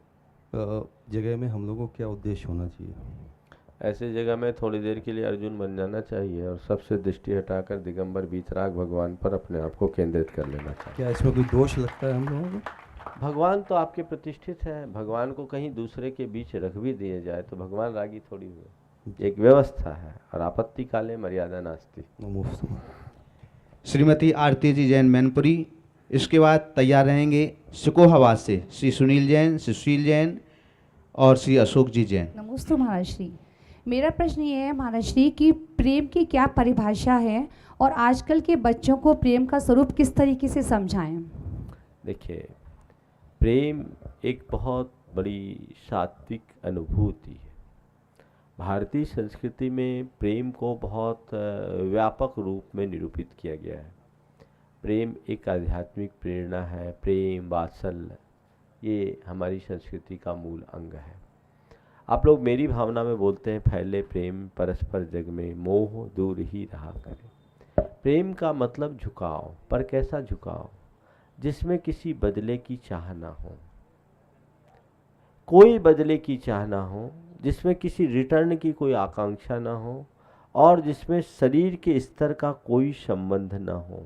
जगह में हम लोगों को क्या उद्देश्य होना चाहिए? ऐसे जगह में थोड़ी देर के लिए अर्जुन बन जाना चाहिए और सबसे दृष्टि हटाकर दिगंबर वीतराग भगवान पर अपने आप को केंद्रित कर लेना चाहिए। क्या इसमें कोई दोष लगता है हम लोगों को? भगवान तो आपके प्रतिष्ठित है, भगवान को कहीं दूसरे के बीच रख भी दिए जाए तो भगवान रागी थोड़ी हुए। एक व्यवस्था है और आपत्ति काले मर्यादा नास्ति। श्रीमती आरती जी जैन मैनपुरी। इसके बाद तैयार रहेंगे सिकोहाबाद से श्री सुनील जैन, सुशील जैन और श्री अशोक जी जैन। नमस्ते महाराज श्री। मेरा प्रश्न ये है महाराज श्री कि प्रेम की क्या परिभाषा है और आजकल के बच्चों को प्रेम का स्वरूप किस तरीके से समझाएं? देखिए, प्रेम एक बहुत बड़ी सात्विक अनुभूति है। भारतीय संस्कृति में प्रेम को बहुत व्यापक रूप में निरूपित किया गया है। प्रेम एक आध्यात्मिक प्रेरणा है। प्रेम, वात्सल्य, ये हमारी संस्कृति का मूल अंग है। आप लोग मेरी भावना में बोलते हैं, फैले प्रेम परस्पर जग में, मोह दूर ही रहा करे। प्रेम का मतलब झुकाव, पर कैसा झुकाव? जिसमें किसी बदले की चाह ना हो, कोई बदले की चाह ना हो, जिसमें किसी रिटर्न की कोई आकांक्षा ना हो, और जिसमें शरीर के स्तर का कोई संबंध ना हो।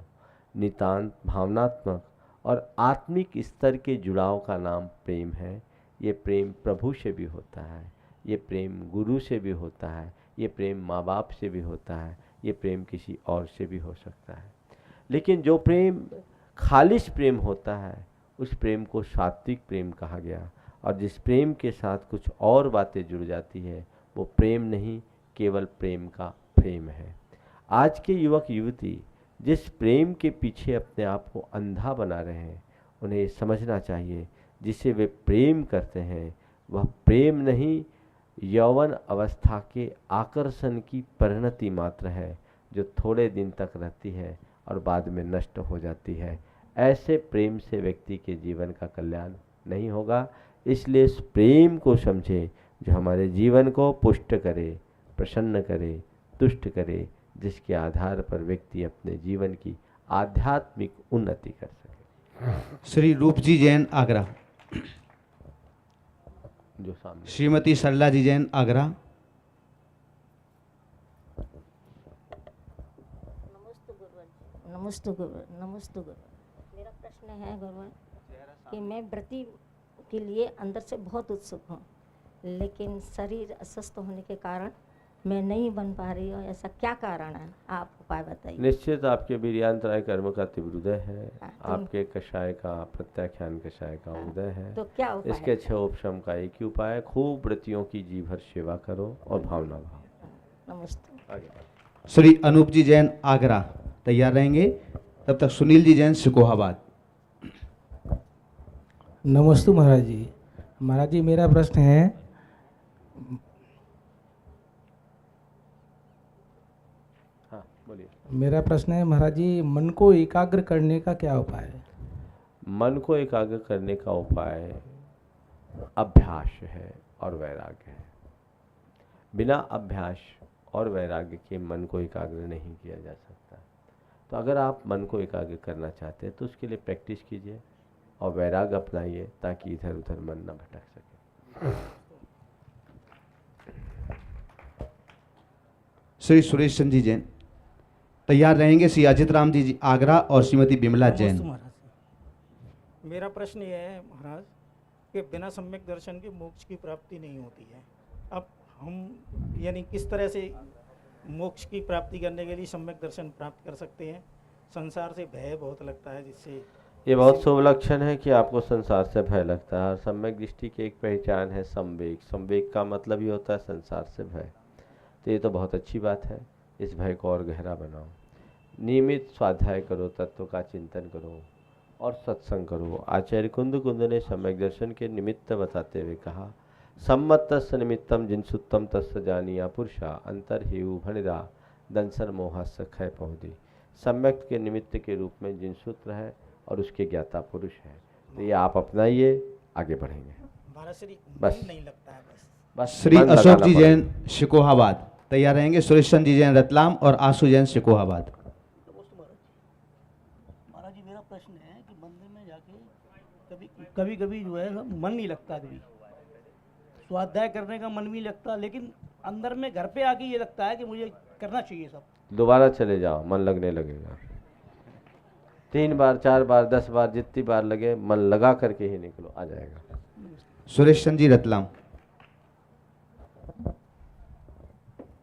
नितांत भावनात्मक और आत्मिक स्तर के जुड़ाव का नाम प्रेम है। ये प्रेम प्रभु से भी होता है, ये प्रेम गुरु से भी होता है, ये प्रेम माँ बाप से भी होता है, ये प्रेम किसी और से भी हो सकता है। लेकिन जो प्रेम खालिश प्रेम होता है, उस प्रेम को सात्विक प्रेम कहा गया। और जिस प्रेम के साथ कुछ और बातें जुड़ जाती है, वो प्रेम नहीं, केवल प्रेम का प्रेम है। आज के युवक युवती जिस प्रेम के पीछे अपने आप को अंधा बना रहे हैं, उन्हें ये समझना चाहिए, जिसे वे प्रेम करते हैं वह प्रेम नहीं, यौवन अवस्था के आकर्षण की परिणति मात्र है, जो थोड़े दिन तक रहती है और बाद में नष्ट हो जाती है। ऐसे प्रेम से व्यक्ति के जीवन का कल्याण नहीं होगा। इसलिए इस प्रेम को समझे, जो हमारे जीवन को पुष्ट करे, प्रसन्न करे, तुष्ट करे, जिसके आधार पर व्यक्ति अपने जीवन की आध्यात्मिक उन्नति कर सके। श्री रूपजी जैन, आगरा। जो सामने श्रीमती सरला जी जैन, आगरा। नमस्ते गुरुवर। मेरा प्रश्न है गुरुवर कि मैं व्रती के लिए अंदर से बहुत उत्सुक हूँ, लेकिन शरीर अस्वस्थ होने के कारण मैं नहीं बन पा रही हूँ। ऐसा क्या कारण है, आप उपाय बताइए। निश्चित आपके वीर्यांतराय कर्म का तीव्र उदय है। आपके कषाय का, प्रत्याख्यान कषाय का उदय है। तो क्या उपाय इसके 6 उपशम का एक ही उपाय है, खूब व्रतियों की जी भर सेवा करो और भावना भाव। नमस्ते। आगे। श्री अनूप जी जैन, आगरा, तैयार रहेंगे। तब तक सुनील जी जैन, सिकोहाबाद। नमस्ते महाराज जी। महाराज जी, मेरा प्रश्न है, हाँ बोलिए। मेरा प्रश्न है महाराज जी, मन को एकाग्र करने का क्या उपाय है? मन को एकाग्र करने का उपाय अभ्यास है और वैराग्य है। बिना अभ्यास और वैराग्य के मन को एकाग्र नहीं किया जा सकता। तो अगर आप मन को एकाग्र करना चाहते हैं तो उसके लिए प्रैक्टिस कीजिए और वैराग्य अपनाइए, ताकि इधर उधर मन न भटक सके। श्री सुरेश चंद जी जैन, तैयार रहेंगे। श्री अजित राम जी, आगरा, और श्रीमती बिमला जैन। मेरा प्रश्न ये है महाराज कि बिना सम्यक दर्शन के मोक्ष की प्राप्ति नहीं होती है। अब हम यानी किस तरह से मोक्ष की प्राप्ति करने के लिए सम्यक दर्शन प्राप्त कर सकते हैं? संसार से भय बहुत लगता है, जिससे ये बहुत शुभ लक्षण है कि आपको संसार से भय लगता है। और सम्यक दृष्टि की एक पहचान है संवेग। संवेग का मतलब ही होता है संसार से भय। तो ये तो बहुत अच्छी बात है। इस भय को और गहरा बनाओ। नियमित स्वाध्याय करो, तत्व का चिंतन करो और सत्संग करो। आचार्य कुंद ने सम्यक दर्शन के निमित्त बताते हुए कहा, सम्मत तस्य निमित्तम जिनसुत्तम तस्य जानिया पुरुषा अंतर ही भणिदा दंसर मोहस्य खय पहुदी। सम्यक के निमित्त के रूप में जिनसूत्र है और उसके ज्ञाता पुरुष है। तो ये आप अपनाइए, आगे बढ़ेंगे। बस नहीं लगता है बस। श्री अशोक जी जैन, शिकोहाबाद, तैयार रहेंगे। सुरेश चंद जी जैन, रतलाम, और आशु जैन, शिकोहाबाद। महाराज जी, मेरा प्रश्न है कि मंदिर में जाके कभी जो है मन नहीं लगता, कभी स्वाध्याय करने का मन भी लगता, लेकिन अंदर में घर पे आके ये लगता है कि मुझे करना चाहिए सब। दोबारा चले जाओ, मन लगने लगेगा। 3 बार, 4 बार, 10 बार, जितनी बार लगे मन लगा करके ही निकलो, आ जाएगा। सुरेश चंद जी, रतलाम।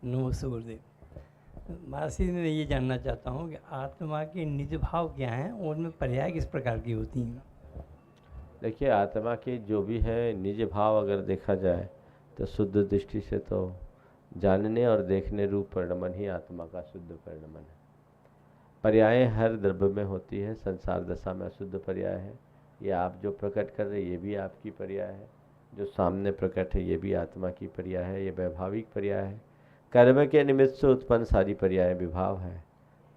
नमस्ते गुरुदेव। महाराज जी, मैं ये जानना चाहता हूँ कि आत्मा के निज भाव क्या हैं और उनमें पर्याय किस प्रकार की होती हैं? देखिए, आत्मा के जो भी है निज भाव अगर देखा जाए तो शुद्ध दृष्टि से तो जानने और देखने रूप परिणमन ही आत्मा का शुद्ध परिणमन है। पर्याय हर द्रव्य में होती है। संसार दशा में अशुद्ध पर्याय है ये आप जो प्रकट कर रहे, ये भी आपकी पर्याय है। जो सामने प्रकट है, ये भी आत्मा की पर्याय है। ये वैभाविक पर्याय है। कर्म के निमित्त से उत्पन्न सारी पर्याय विभाव है,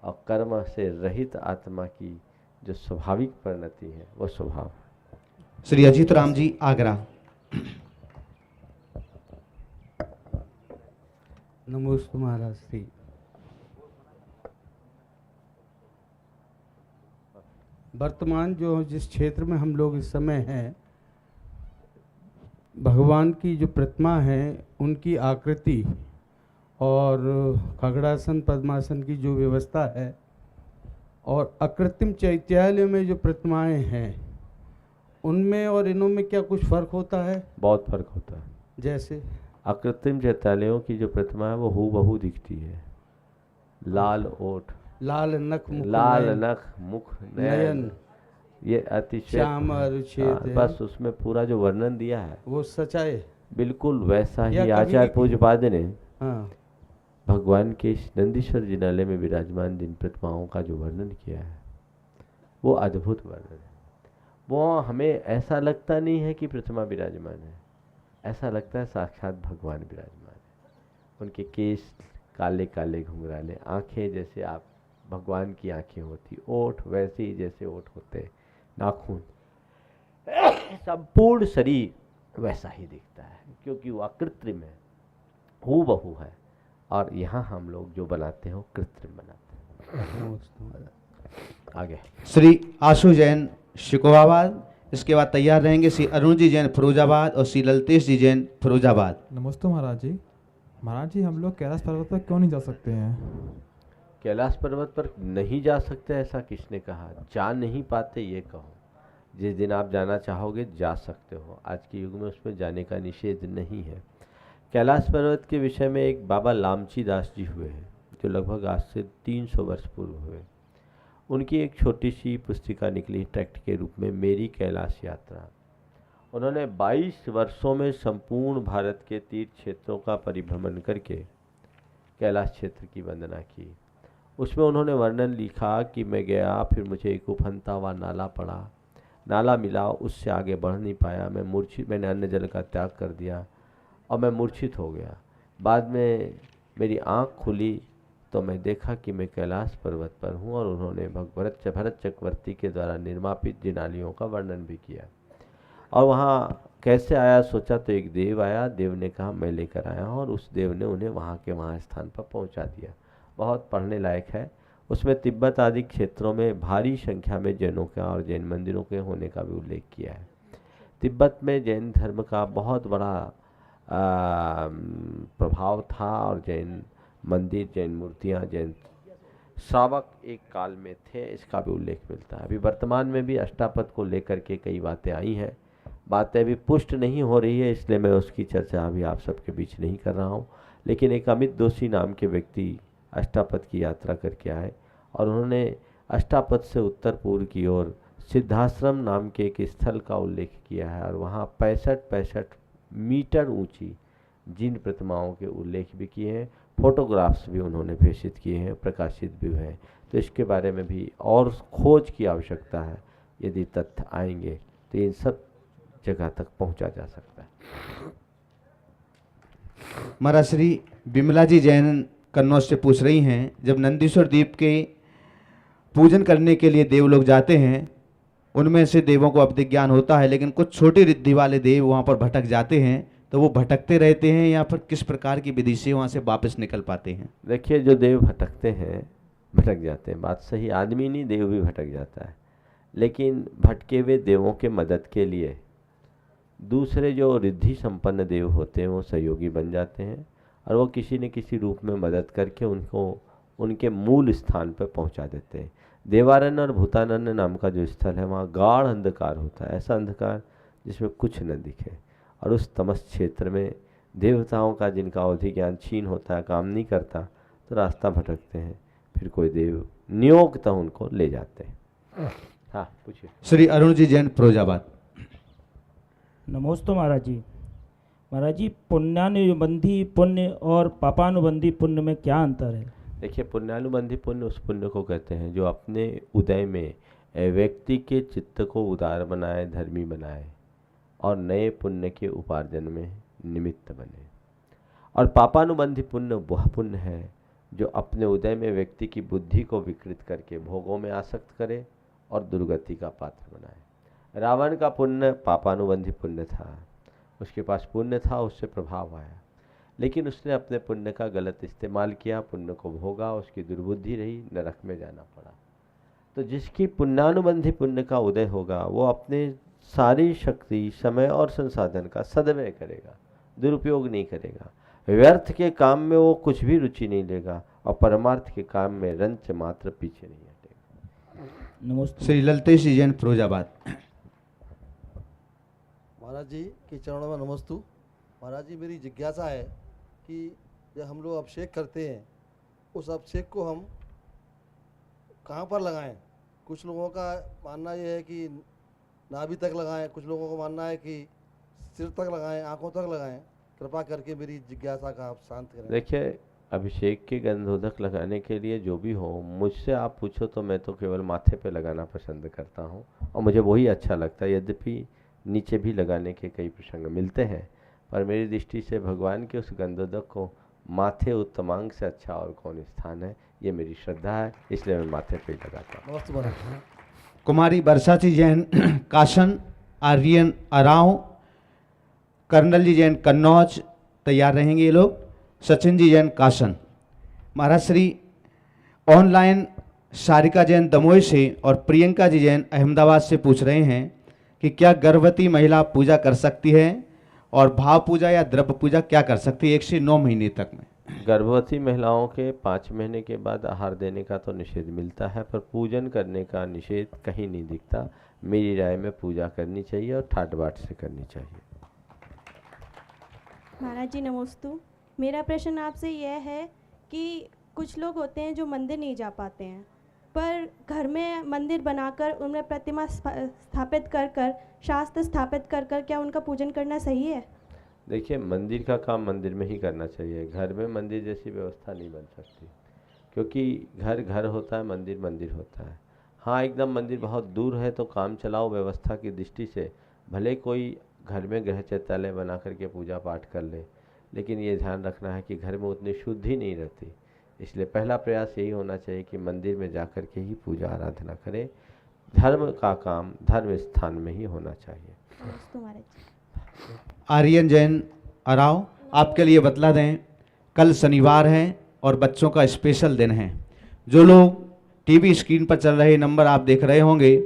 और कर्म से रहित आत्मा की जो स्वाभाविक परिणति है वो स्वभाव है। श्री अजीत राम जी, आगरा। नमोस्तु महाराज श्री। वर्तमान जो जिस क्षेत्र में हम लोग इस समय हैं, भगवान की जो प्रतिमा है उनकी आकृति और खगड़ासन पद्मासन की जो व्यवस्था है और अकृत्रिम चैत्यालय में जो प्रतिमाएं हैं, उनमें और इनों में क्या कुछ फर्क होता है? बहुत फर्क होता है। जैसे अकृत्रिम चैत्यालयों की जो प्रतिमा है वो हूबहू दिखती है। लाल ओठ, लाल नख, मुख, लाल नयन, नख, मुख, नयन, ये अतिशय श्याम रुचित है। बस उसमें पूरा जो वर्णन दिया है वो सच्चाई बिल्कुल वैसा ही या आचार्य कभी- पूज्यपाद ने हाँ। भगवान के इस नंदीश्वर जिनालय में विराजमान जिन प्रतिमाओं का जो वर्णन किया है वो अद्भुत वर्णन है। वो हमें ऐसा लगता नहीं है कि प्रतिमा विराजमान है, ऐसा लगता है साक्षात भगवान विराजमान है। उनके केस काले काले घुंघराले, आंखें जैसे आप भगवान की आंखें होती, ओठ वैसे ही जैसे ओठ होते, नाखून, संपूर्ण शरीर वैसा ही दिखता है, क्योंकि वो अकृत्रिम है, हूबहू है। और यहाँ हम लोग जो बनाते हैं वो कृत्रिम बनाते हैं। आगे श्री आशु जैन, शिकोहाबाद। इसके बाद तैयार रहेंगे श्री अरुण जी जैन, फिरोजाबाद, और श्री ललतेश जी जैन, फिरोजाबाद। नमस्ते महाराज जी। महाराज जी, हम लोग कैलाश पर्वत पर क्यों नहीं जा सकते हैं? कैलाश पर्वत पर नहीं जा सकते ऐसा किसने कहा? जा नहीं पाते ये कहो। जिस दिन आप जाना चाहोगे जा सकते हो। आज के युग में उसमें जाने का निषेध नहीं है। कैलाश पर्वत के विषय में एक बाबा लामची दास जी हुए हैं, जो लगभग आज से 300 वर्ष पूर्व हुए। उनकी एक छोटी सी पुस्तिका निकली ट्रैक्ट के रूप में, मेरी कैलाश यात्रा। उन्होंने 22 वर्षों में संपूर्ण भारत के तीर्थ क्षेत्रों का परिभ्रमण करके कैलाश क्षेत्र की वंदना की। उसमें उन्होंने वर्णन लिखा कि मैं गया, फिर मुझे एक उफनता हुआ नाला पड़ा, नाला मिला, उससे आगे बढ़ नहीं पाया, मैंने अन्न जल का त्याग कर दिया और मैं मूर्छित हो गया। बाद में मेरी आँख खुली तो मैं देखा कि मैं कैलाश पर्वत पर हूँ। और उन्होंने भरत चक्रवर्ती के द्वारा निर्मापित जिनालियों का वर्णन भी किया। और वहाँ कैसे आया सोचा तो एक देव आया, देव ने कहा मैं लेकर आया हूँ, और उस देव ने उन्हें वहाँ के वहाँ स्थान पर पहुँचा दिया। बहुत पढ़ने लायक है। उसमें तिब्बत आदि क्षेत्रों में भारी संख्या में जैनों का और जैन मंदिरों के होने का भी उल्लेख किया है। तिब्बत में जैन धर्म का बहुत बड़ा प्रभाव था, और जैन मंदिर, जैन मूर्तियाँ, जैन श्रावक एक काल में थे, इसका भी उल्लेख मिलता है। अभी वर्तमान में भी अष्टापद को लेकर के कई बातें आई हैं, बातें अभी पुष्ट नहीं हो रही है, इसलिए मैं उसकी चर्चा अभी आप सबके बीच नहीं कर रहा हूँ। लेकिन एक अमित दोषी नाम के व्यक्ति अष्टापद की यात्रा करके आए, और उन्होंने अष्टापद से उत्तर पूर्व की ओर सिद्धाश्रम नाम के एक स्थल का उल्लेख किया है, और वहाँ 65 मीटर ऊंची जिन प्रतिमाओं के उल्लेख भी किए हैं, फोटोग्राफ्स भी उन्होंने प्रेषित किए हैं, प्रकाशित भी हैं। तो इसके बारे में भी और खोज की आवश्यकता है। यदि तथ्य आएंगे तो इन सब जगह तक पहुंचा जा सकता है। महाराज श्री विमला जी जैन कन्नौज से पूछ रही हैं, जब नंदीश्वर द्वीप के पूजन करने के लिए देव लोग जाते हैं, उनमें से देवों को अवधिक ज्ञान होता है, लेकिन कुछ छोटी रिद्धि वाले देव वहाँ पर भटक जाते हैं, तो वो भटकते रहते हैं या फिर किस प्रकार की विधि से वहाँ से वापस निकल पाते हैं? देखिए, जो देव भटकते हैं, भटक जाते हैं, बात सही, आदमी नहीं, देव भी भटक जाता है। लेकिन भटके हुए देवों के मदद के लिए दूसरे जो रिद्धि संपन्न देव होते हैं वो सहयोगी बन जाते हैं, और वो किसी न किसी रूप में मदद करके उनको उनके मूल स्थान पर पहुंचा देते हैं। देवारण्य और भूतारण्य नाम का जो स्थल है, वहाँ गाढ़ अंधकार होता है, ऐसा अंधकार जिसमें कुछ न दिखे, और उस तमस क्षेत्र में देवताओं का जिनका अवधि ज्ञान क्षीण होता है, काम नहीं करता, तो रास्ता भटकते हैं। फिर कोई देव नियोगतः उनको ले जाते हैं। हाँ, पूछिए। श्री अरुण जी जैन, फिरोजाबाद। नमोस्तु महाराज जी। महाराज जी, पुण्यानुबंधी पुण्य और पापानुबंधी पुण्य में क्या अंतर है? देखिए, पुण्यानुबंधी पुण्य उस पुण्य को कहते हैं जो अपने उदय में व्यक्ति के चित्त को उदार बनाए, धर्मी बनाए और नए पुण्य के उपार्जन में निमित्त बने। और पापानुबंधी पुण्य वह पुण्य है जो अपने उदय में व्यक्ति की बुद्धि को विकृत करके भोगों में आसक्त करे और दुर्गति का पात्र बनाए। रावण का पुण्य पापानुबंधी पुण्य था, उसके पास पुण्य था, उससे प्रभाव आया, लेकिन उसने अपने पुण्य का गलत इस्तेमाल किया, पुण्य को भोगा, उसकी दुर्बुद्धि रही, नरक में जाना पड़ा। तो जिसकी पुण्यानुबंधी पुण्य का उदय होगा वो अपने सारी शक्ति, समय और संसाधन का सदव्यय करेगा, दुरुपयोग नहीं करेगा। व्यर्थ के काम में वो कुछ भी रुचि नहीं लेगा और परमार्थ के काम में रंच मात्र पीछे नहीं हटेगा। नमस्ते। श्री ललतेश जी जैन फिरोजाबाद। महाराज जी के चरणों में नमस्तु। महाराज जी, मेरी जिज्ञासा है कि जब हम लोग अभिषेक करते हैं उस अभिषेक को हम कहाँ पर लगाएं? कुछ लोगों का मानना ये है कि नाभि तक लगाएं, कुछ लोगों को मानना है कि सिर तक लगाएं, आंखों तक लगाएं। कृपा करके मेरी जिज्ञासा का आप शांत करें। देखिए, अभिषेक के गंधोदक लगाने के लिए जो भी हो, मुझसे आप पूछो तो मैं तो केवल माथे पे लगाना पसंद करता हूँ और मुझे वही अच्छा लगता है। यद्यपि नीचे भी लगाने के कई प्रसंग मिलते हैं, पर मेरी दृष्टि से भगवान के उस गंधोदक को माथे उत्तमांग से अच्छा और कौन स्थान है, ये मेरी श्रद्धा है, इसलिए मैं माथे पे लगाता हूँ। कुमारी बरसाची जैन काशन, आर्यन अराव, कर्नल जी जैन कन्नौज तैयार रहेंगे ये लोग। सचिन जी जैन काशन। महाराज श्री ऑनलाइन सारिका जैन दमोह से और प्रियंका जी जैन अहमदाबाद से पूछ रहे हैं कि क्या गर्भवती महिला पूजा कर सकती है और भाव पूजा या द्रव्य पूजा क्या कर सकती है 1 से 9 महीने तक में? गर्भवती महिलाओं के 5 महीने के बाद आहार देने का तो निषेध मिलता है, पर पूजन करने का निषेध कहीं नहीं दिखता। मेरी राय में पूजा करनी चाहिए और ठाट बाट से करनी चाहिए। महाराज जी नमोस्तु। मेरा प्रश्न आपसे यह है कि कुछ लोग होते हैं जो मंदिर नहीं जा पाते हैं, पर घर में मंदिर बनाकर उनमें प्रतिमा स्थापित कर कर, शास्त्र स्थापित कर कर क्या उनका पूजन करना सही है? देखिए, मंदिर का काम मंदिर में ही करना चाहिए। घर में मंदिर जैसी व्यवस्था नहीं बन सकती, क्योंकि घर घर होता है, मंदिर मंदिर होता है। हाँ, एकदम मंदिर बहुत दूर है तो काम चलाओ व्यवस्था की दृष्टि से भले कोई घर में गृह चैत्यालय बना करके पूजा पाठ कर ले, लेकिन ये ध्यान रखना है कि घर में उतनी शुद्धि नहीं रहती। इसलिए पहला प्रयास यही होना चाहिए कि मंदिर में जा कर के ही पूजा आराधना करें। धर्म का काम धर्म स्थान में ही होना चाहिए। आर्यन जैन अराव, आपके लिए बतला दें, कल शनिवार है और बच्चों का स्पेशल दिन है। जो लोग टीवी स्क्रीन पर चल रहे नंबर आप देख रहे होंगे,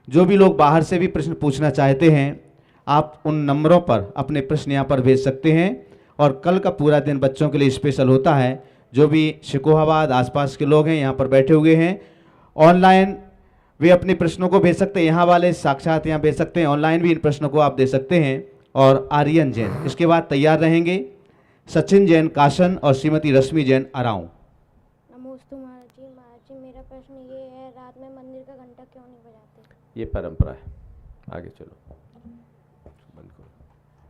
जो भी लोग बाहर से भी प्रश्न पूछना चाहते हैं, आप उन नंबरों पर अपने प्रश्न यहाँ पर भेज सकते हैं। और कल का पूरा दिन बच्चों के लिए स्पेशल होता है। जो भी शिकोहाबाद आसपास के लोग हैं यहाँ पर बैठे हुए हैं, ऑनलाइन वे अपने प्रश्नों को भेज सकते हैं, यहाँ वाले साक्षात यहाँ भेज सकते हैं, ऑनलाइन भी इन प्रश्नों को आप दे सकते हैं। और आर्यन जैन इसके बाद तैयार रहेंगे। सचिन जैन काशन और श्रीमती रश्मि जैन अराव। नमोस्तु महाराज जी। महाराज जी, मेरा प्रश्न ये है, रात में मंदिर का घंटा क्यों नहीं बजाते? ये परंपरा है। आगे चलो।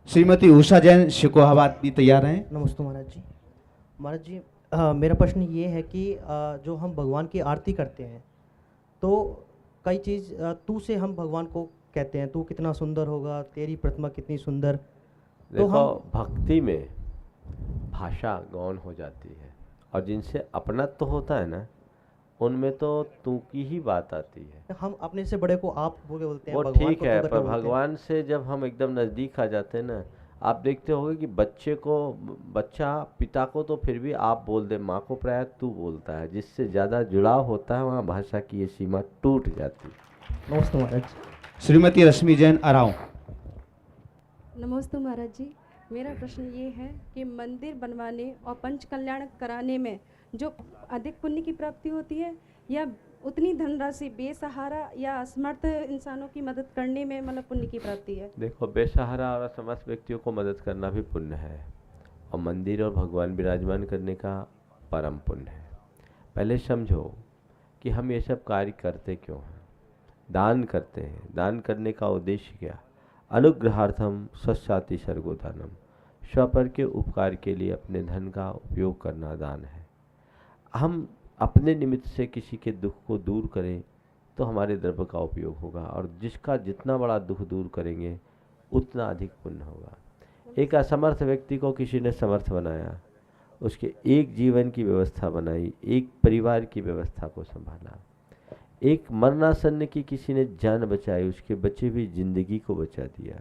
श्रीमती उषा जैन शिकोहाबाद भी तैयार हैं। नमस्ते महाराज जी। महाराज जी, मेरा प्रश्न ये है कि जो हम भगवान की आरती करते हैं तो कई चीज़ तू से हम भगवान को कहते हैं, तू कितना सुंदर होगा, तेरी प्रतिमा कितनी सुंदर। देखो, भक्ति में भाषा गौण हो जाती है और जिनसे अपनत्व होता है ना, उनमें तो तू की ही बात आती है। हम अपने से बड़े को आप बोलते हैं, वो भगवान ठीक को है, तू पर करके बोलते हैं। भगवान से जब हम एकदम नज़दीक आ जाते हैं ना, आप देखते होंगे कि बच्चा पिता को तो फिर भी आप बोल दे, माँ को प्राय तू बोलता है। जिससे ज़्यादा जुड़ाव होता है वहाँ भाषा की ये सीमा टूट जाती है। नमस्ते महाराज। श्रीमती रश्मि जैन अराव। नमस्ते महाराज जी। मेरा प्रश्न ये है कि मंदिर बनवाने और पंच कल्याण कराने में जो अधिक पुण्य की प्राप्ति होती है या उतनी धनराशि बेसहारा या असमर्थ इंसानों की मदद करने में मतलब पुण्य की प्राप्ति है? देखो, बेसहारा और असमर्थ व्यक्तियों को मदद करना भी पुण्य है और मंदिर और भगवान विराजमान करने का परम पुण्य है। पहले समझो कि हम ये सब कार्य करते क्यों हैं। दान करते हैं, दान करने का उद्देश्य क्या? अनुग्रहार्थम सस्याति सर्गोदानम, स्वपर के उपकार के लिए अपने धन का उपयोग करना दान है। हम अपने निमित्त से किसी के दुख को दूर करें तो हमारे द्रव्य का उपयोग होगा, और जिसका जितना बड़ा दुख दूर करेंगे उतना अधिक पुण्य होगा। एक असमर्थ व्यक्ति को किसी ने समर्थ बनाया, उसके एक जीवन की व्यवस्था बनाई, एक परिवार की व्यवस्था को संभाला। एक मरणासन्न की किसी ने जान बचाई, उसके बचे हुई जिंदगी को बचा दिया।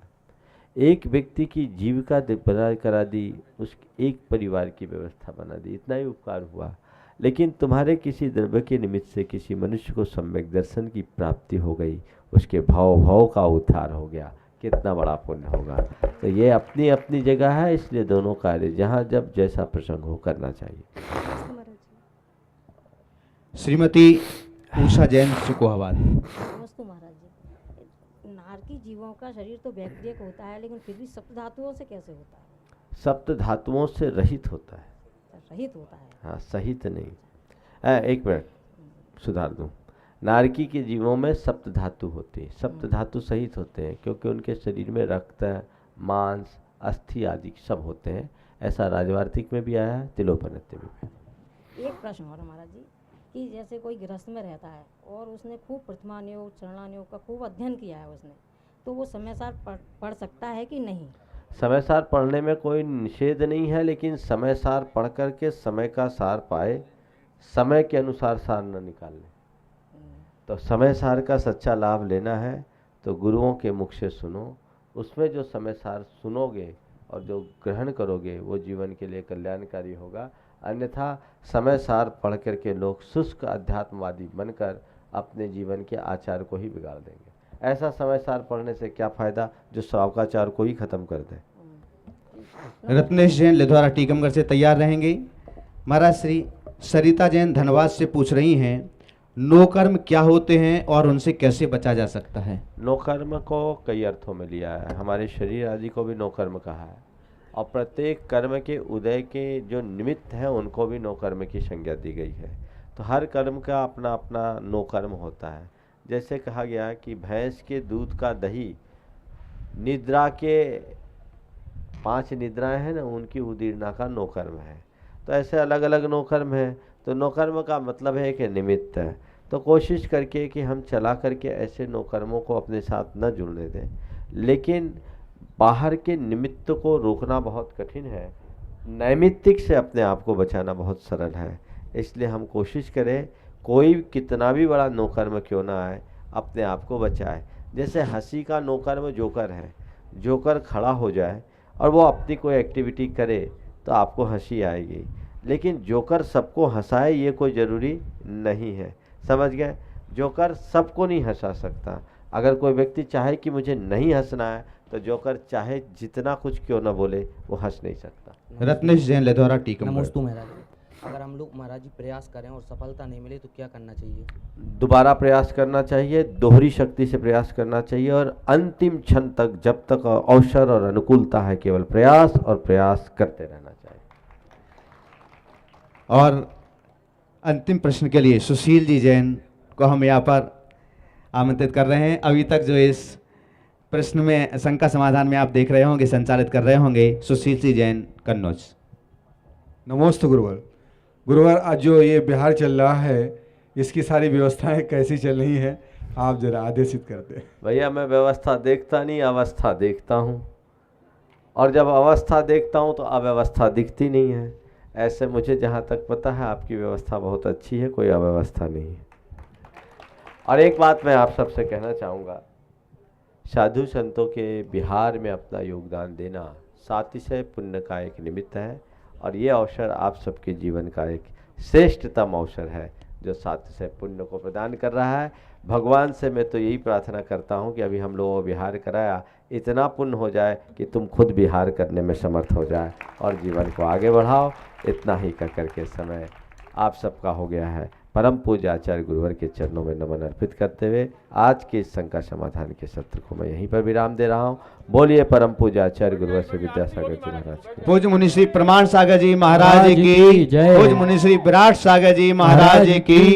एक व्यक्ति की जीविका बना करा दी, उस एक परिवार की व्यवस्था बना दी। इतना ही उपकार हुआ। लेकिन तुम्हारे किसी द्रव्य के निमित्त से किसी मनुष्य को सम्यक दर्शन की प्राप्ति हो गई, उसके भाव का उद्धार हो गया, कितना बड़ा पुण्य होगा। तो ये अपनी अपनी जगह है, इसलिए दोनों कार्य जहाँ जब जैसा प्रसंग हो करना चाहिए। श्रीमती उषा जैन सुकोहाबाद। नमस्ते महाराज जी। नारकी जीवों का शरीर तो व्यक्तिक होता है, लेकिन फिर भी सप्त धातुओं से कैसे होता है? सप्त धातुओं से रहित होता है। रहित होता है? हाँ, सहित नहीं। एक मिनट सुधार दूँ। नारकी के जीवों में सप्त धातु होती है। सप्त धातु सहित होते हैं क्योंकि उनके शरीर में रक्त, मांस, अस्थि आदि सब होते हैं। ऐसा राजवार्तिक में भी आया है, तिलोपनित्य में भी। एक प्रश्न और महाराज जी, कि जैसे कोई गृहस्थ में रहता है और उसने खूब प्रतिमानियोग चरणानियोग का खूब अध्ययन किया है उसने, तो वो समय सार पढ़ सकता है कि नहीं? समय सार पढ़ने में कोई निषेध नहीं है, लेकिन समय सार पढ़ करके समय का सार पाए, समय के अनुसार सार न निकाल ले। तो समय सार का सच्चा लाभ लेना है तो गुरुओं के मुख से सुनो, उसमें जो समय सार सुनोगे और जो ग्रहण करोगे वो जीवन के लिए कल्याणकारी होगा। अन्यथा समय सार पढ़ करके लोग शुष्क अध्यात्मवादी बनकर अपने जीवन के आचार को ही बिगाड़ देंगे। ऐसा समय सार पढ़ने से क्या फ़ायदा जो स्वाकाचार को ही ख़त्म कर दे। रत्नेश जैन लिधवारा टीकमगढ़ से तैयार रहेंगे। महाराज श्री सरिता जैन धनबाद से पूछ रही हैं, नो कर्म क्या होते हैं और उनसे कैसे बचा जा सकता है? नो कर्म को कई अर्थों में लिया है। हमारे शरीर आदि को भी नो कर्म कहा है, और प्रत्येक कर्म के उदय के जो निमित्त हैं उनको भी नो कर्म की संज्ञा दी गई है। तो हर कर्म का अपना अपना नो कर्म होता है। जैसे कहा गया कि भैंस के दूध का दही, निद्रा के 5 निद्राएं हैं ना, उनकी उदीर्णा का नो कर्म है। तो ऐसे अलग अलग नो कर्म है। तो नो कर्म का मतलब है कि निमित्त है। तो कोशिश करके कि हम चला करके ऐसे नो कर्मों को अपने साथ न जुड़ने दें। लेकिन बाहर के निमित्त को रोकना बहुत कठिन है, नैमित्तिक से अपने आप को बचाना बहुत सरल है। इसलिए हम कोशिश करें, कोई कितना भी बड़ा नो कर्म क्यों ना आए, अपने आप को बचाए। जैसे हंसी का नो कर्म जोकर है। जोकर खड़ा हो जाए और वो अपनी कोई एक्टिविटी करे तो आपको हंसी आएगी, लेकिन जोकर सबको हंसाए ये कोई ज़रूरी नहीं है। समझ गए? जोकर सबको नहीं हंसा सकता। अगर कोई व्यक्ति चाहे कि मुझे नहीं हंसना है तो जोकर चाहे जितना कुछ क्यों ना बोले वो हंस नहीं सकता। रत्नेश जैन लिधवारा टीकमगढ़। नमस्ते महाराज। अगर हम लोग महाराज जी प्रयास करें और सफलता नहीं मिले तो क्या करना चाहिए? दोबारा प्रयास करना चाहिए, दोहरी शक्ति से प्रयास करना चाहिए, और अंतिम क्षण तक, जब तक अवसर और अनुकूलता है, केवल प्रयास और प्रयास करते रहना चाहिए। और अंतिम प्रश्न के लिए सुशील जी जैन को हम यहाँ पर आमंत्रित कर रहे हैं। अभी तक जो इस प्रश्न में शंका समाधान में आप देख रहे होंगे, संचालित कर रहे होंगे, सुशील जी जैन कन्नौज। नमस्ते गुरुवर। गुरुवर, आज जो ये बिहार चल रहा है, इसकी सारी व्यवस्थाएं कैसी चल रही हैं, आप जरा आदेशित करते हैं। भैया, मैं व्यवस्था देखता नहीं, अवस्था देखता हूँ, और जब अवस्था देखता हूँ तो अव्यवस्था दिखती नहीं है। ऐसे मुझे जहाँ तक पता है आपकी व्यवस्था बहुत अच्छी है, कोई अव्यवस्था नहीं है। और एक बात मैं आप सबसे कहना चाहूँगा, साधु संतों के बिहार में अपना योगदान देना सातिशय पुण्य का एक निमित्त है, और ये अवसर आप सबके जीवन का एक श्रेष्ठतम अवसर है जो सातिशय पुण्य को प्रदान कर रहा है। भगवान से मैं तो यही प्रार्थना करता हूँ कि अभी हम लोगों को विहार कराया, इतना पुण्य हो जाए कि तुम खुद विहार करने में समर्थ हो जाए और जीवन को आगे बढ़ाओ। इतना ही कर करके समय आप सबका हो गया है। परम पूज्य आचार्य गुरुवर के चरणों में नमन अर्पित करते हुए आज के इस शंका समाधान के सत्र को मैं यहीं पर विराम दे रहा हूँ। बोलिए परम पूज्य आचार्य गुरुवर श्री विद्यासागर जी महाराज की। पूज्य मुनि श्री प्रमाण सागर जी महाराज की। पूज्य मुनि श्री विराट सागर जी महाराज की।